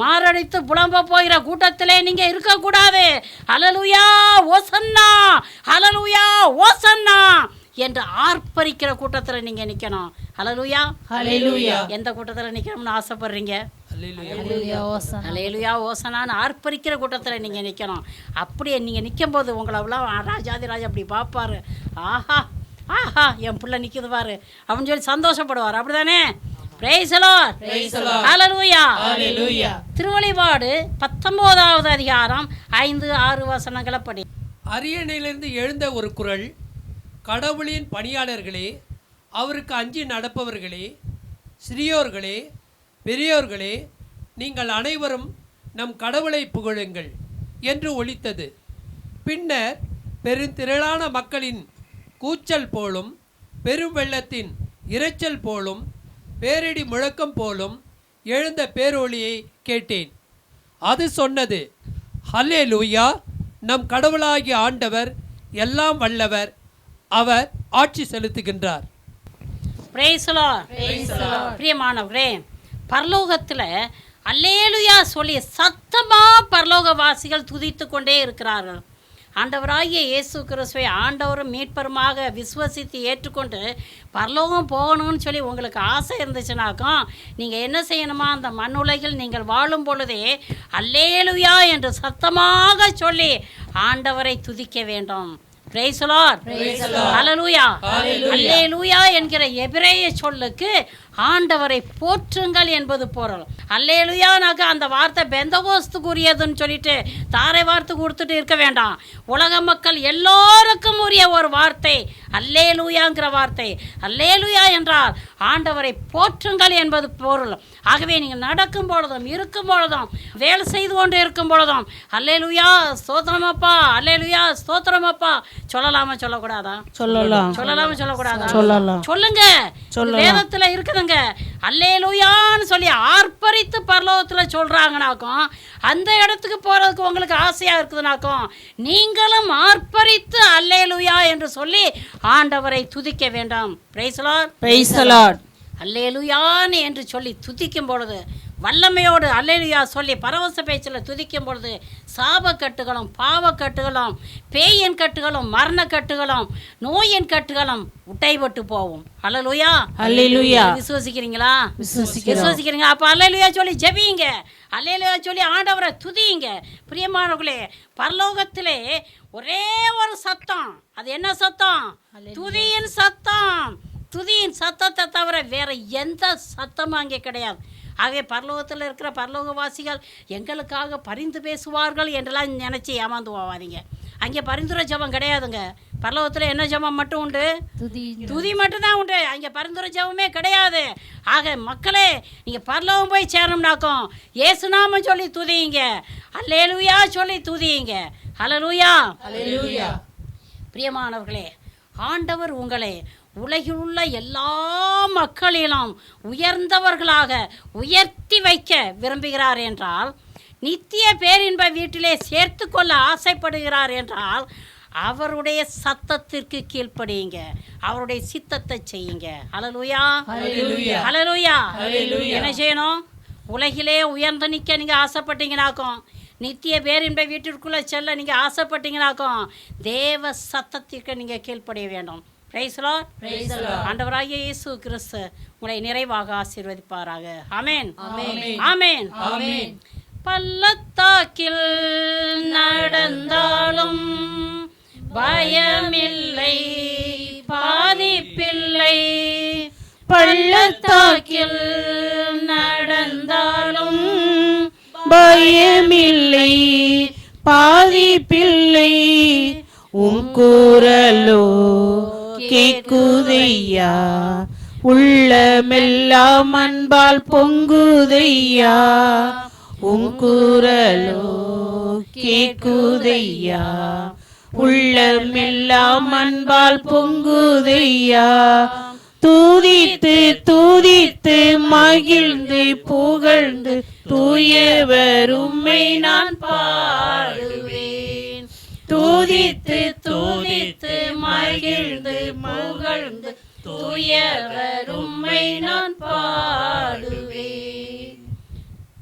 மாரடித்து புலம்ப போகிற கூட்டத்திலே நீங்க இருக்கக்கூடாது. ஹல்லேலூயா ஓசன்னா, ஹல்லேலூயா ஓசன்னா என்று ஆர்ப்பரிக்கிற கூட்டத்தில் நீங்க நிக்கணும். ஹல்லேலூயா. எந்த கூட்டத்தில் நிக்கணும்னு ஆசைப்படுறீங்க? ஹல்லேலூயா ஓசனான்னு ஆர்ப்பரிக்கிற கூட்டத்தில் நீங்கள் நிற்கணும். அப்படியே நீங்கள் நிற்கும்போது உங்களெல்லாம் ராஜாதிராஜா அப்படி பார்ப்பாரு. ஆஹா ஆஹா என் பிள்ளை நிற்குது பாரு அப்படின்னு சொல்லி சந்தோஷப்படுவார். அப்படிதானே? Price the Lord. ஹல்லேலூயா. திருவெளிப்பாடு 19வது அதிகாரம் 5-6 வசனங்களை படி. அரியணையிலிருந்து எழுந்த ஒரு குரல், கடவுளின் பணியாளர்களே, அவருக்கு அஞ்சி நடப்பவர்களே, சிறியோர்களே, பெரியோர்களே, நீங்கள் அனைவரும் நம் கடவுளை புகழுங்கள் என்று ஒலித்தது. பின்னர் பெருந்திரளான மக்களின் கூச்சல் போலும், பெரும் வெள்ளத்தின் இரைச்சல் போலும், பேரிடி முழக்கம் போலும் எழுந்த பேரொலியை கேட்டேன். அது சொன்னது, ஹல்லேலூயா, நம் கடவுளாகிய ஆண்டவர் எல்லாம் வல்லவர், அவர் ஆட்சி செலுத்துகின்றார். Price the Lord. பிரியமானவரே, பரலோகத்தில் அல்லேலூயா சொல்லி சத்தமா பரலோகவாசிகள் துதித்து கொண்டே இருக்கிறார்கள். ஆண்டவராகிய இயேசு கிறிஸ்துவை ஆண்டவரும் மீட்பருமாக விசுவசித்து ஏற்றுக்கொண்டு பரலோகம் போகணும்னு சொல்லி உங்களுக்கு ஆசை இருந்துச்சுனாக்கும் நீங்கள் என்ன செய்யணுமா? அந்த மண்ணுலகில் நீங்கள் வாழும் பொழுதே அல்லேலூயா என்று சத்தமாக சொல்லி ஆண்டவரை துதிக்க வேண்டும். Praise the Lord. ஹல்லேலூயா. அல்லேலூயா என்கிற எபிரேய சொல்லுக்கு ஆண்டவரை போற்றுங்கள் என்பது பொருள். அல்லேலூயானாக்க அந்த வார்த்தை பெந்தகோஸ்துக்குரியதுன்னு சொல்லிட்டு தாரை வார்த்தை கொடுத்துட்டு இருக்க வேண்டாம். உலக மக்கள் எல்லோருக்கும் உரிய ஒரு வார்த்தை அல்லேலூயாங்கிற வார்த்தை. அல்லேலூயா என்றால் ஆண்டவரை போற்றுங்கள் என்பது பொருள். ஆகவே நீங்கள் நடக்கும் பொழுதும் இருக்கும் பொழுதும் வேலை செய்து கொண்டு இருக்கும் பொழுதும் அல்லேலூயா ஸ்தோத்திரமப்பா, அல்லேலூயா ஸ்தோத்திரமப்பா சொல்லலாமா சொல்லக்கூடாதா? சொல்லலாம். சொல்லலாமா சொல்லக்கூடாதா? சொல்லலாம். சொல்லுங்க. வேதத்தில் இருக்குதுங்க. அல்லேலூயான்னு சொல்லி ஆர்ப்பரித்து பரலோகத்தில் சொல்றாங்கனாக்கும் அந்த இடத்துக்கு போறதுக்கு உங்களுக்கு ஆசையா இருக்குதுனாக்கும் நீங்களும் ஆர்ப்பரித்து அல்லேலூயா என்று சொல்லி ஆண்டவரை துதிக்க வேண்டும். Praise the Lord. Praise the Lord. அல்லேலூயான்னு என்று சொல்லி துதிக்கும் பொழுது வல்லமையோடு அல்லேலூயா சொல்லி பரவச பேச்சில் துதிக்கும் பொழுது சாபக்கட்டுகளும் பாவக்கட்டுகளும் பேயின் கட்டுகளும் மரணக்கட்டுகளும் நோயின் கட்டுகளும் உட்டைப்பட்டு போகும். அல்லேலூயா. அல்லேலூயா. விசுவசிக்கிறீங்களா? விசுவசிக்கிறீங்க? அப்போ அல்லேலூயா சொல்லி ஜெபியுங்க. அல்லேலூயா சொல்லி ஆண்டவரை துதியுங்க. பிரியமானவர்களே, பரலோகத்திலே ஒரே ஒரு சத்தம். அது என்ன சத்தம்? துதியின் சத்தம். துதியின் சத்தத்தை தவிர வேற எந்த சத்தமும் அங்கே கிடையாது. ஆகவே பரலோகத்தில் இருக்கிற பரலோகவாசிகள் எங்களுக்காக பரிந்து பேசுவார்கள் என்றெல்லாம் நினச்சி ஏமாந்து போவாதீங்க. அங்கே பரிந்துரை ஜெபம் கிடையாதுங்க. பரலோகத்தில் என்ன ஜெபம் மட்டும் உண்டு? துதி மட்டும்தான் உண்டு. அங்கே பரிந்துரை ஜெபமே கிடையாது. ஆக மக்களே, நீங்கள் பரலோகம் போய் சேரணும்னாக்கும் இயேசுநாமம் சொல்லி துதியுங்க. அல்லேலூயா சொல்லி துதியுங்க. ஹல்லேலூயா. ஹல்லேலூயா. பிரியமானவர்களே, ஆண்டவர் உங்களை உலகில் உள்ள எல்லா மக்களிலும் உயர்ந்தவர்களாக உயர்த்தி வைக்க விரும்புகிறார் என்றால், நித்திய பேரின்ப வீட்டிலே சேர்த்து கொள்ள ஆசைப்படுகிறார் என்றால் அவருடைய சத்தத்திற்கு கீழ்ப்படியுங்க. அவருடைய சித்தத்தை செய்யுங்க. ஹல்லேலூயா. ஹல்லேலூயா. என்ன செய்யணும்? உலகிலே உயர்ந்து நிற்க நீங்கள் ஆசைப்பட்டீங்கனாக்கும், நித்திய பேரின்ப வீட்டிற்குள்ளே செல்ல நீங்கள் ஆசைப்பட்டீங்கனாக்கும் தேவ சத்தத்திற்கு நீங்கள் கீழ்ப்படிய வேண்டும். Praise the Lord. Praise the Lord. ஆண்டவராகிய இயேசு கிறிஸ்து உங்களை நிறைவாக ஆசீர்வதிப்பாராக. ஆமென். ஆமென். ஆமென். பள்ளத்தாக்கில் நடந்தாலும் பயமில்லை, பாதிப்பில்லை. பள்ளத்தாக்கில் நடந்தாலும் பயமில்லை, பாதிப்பில்லை. உம் குரலோ கேக்குதையா, உள்ளமெல்லாம் அன்பால் பொங்குதையா, உம் குரலோ கேக்குதையா. உள்ளமெல்லாம் அன்பால் பொங்குதையா, தூதித்து தூதித்து மகிழ்ந்து புகழ்ந்து தூயவர் உம்மை நான் பாடுவேன். தூதித்து தூதித்து மகிழ்ந்து புகழ்ந்து தூயவர் உம்மை நான் பாடுவேன்.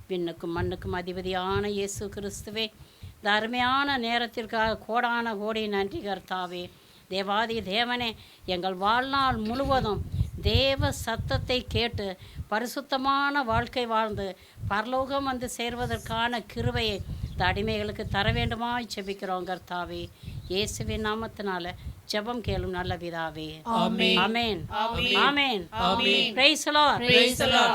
விண்ணுக்கும் மண்ணுக்கும் அதிபதியான இயேசு கிறிஸ்துவே, இந்த அருமையான நேரத்திற்காக கோடான கோடி நன்றி கர்த்தாவே. தேவாதி தேவனே, எங்கள் வாழ்நாள் முழுவதும் தேவ சத்தத்தை கேட்டு பரிசுத்தமான வாழ்க்கை வாழ்ந்து பரலோகம் வந்து சேர்வதற்கான கிருபையை இந்த அடிமைகளுக்கு தர வேண்டுமாய் ஜெபிக்கிறோம் கர்த்தாவே. இயேசுவின் நாமத்தினால ஜெபம் கேளும் நல்ல பிதாவே. Amen. Amen. Amen. Praise the Lord.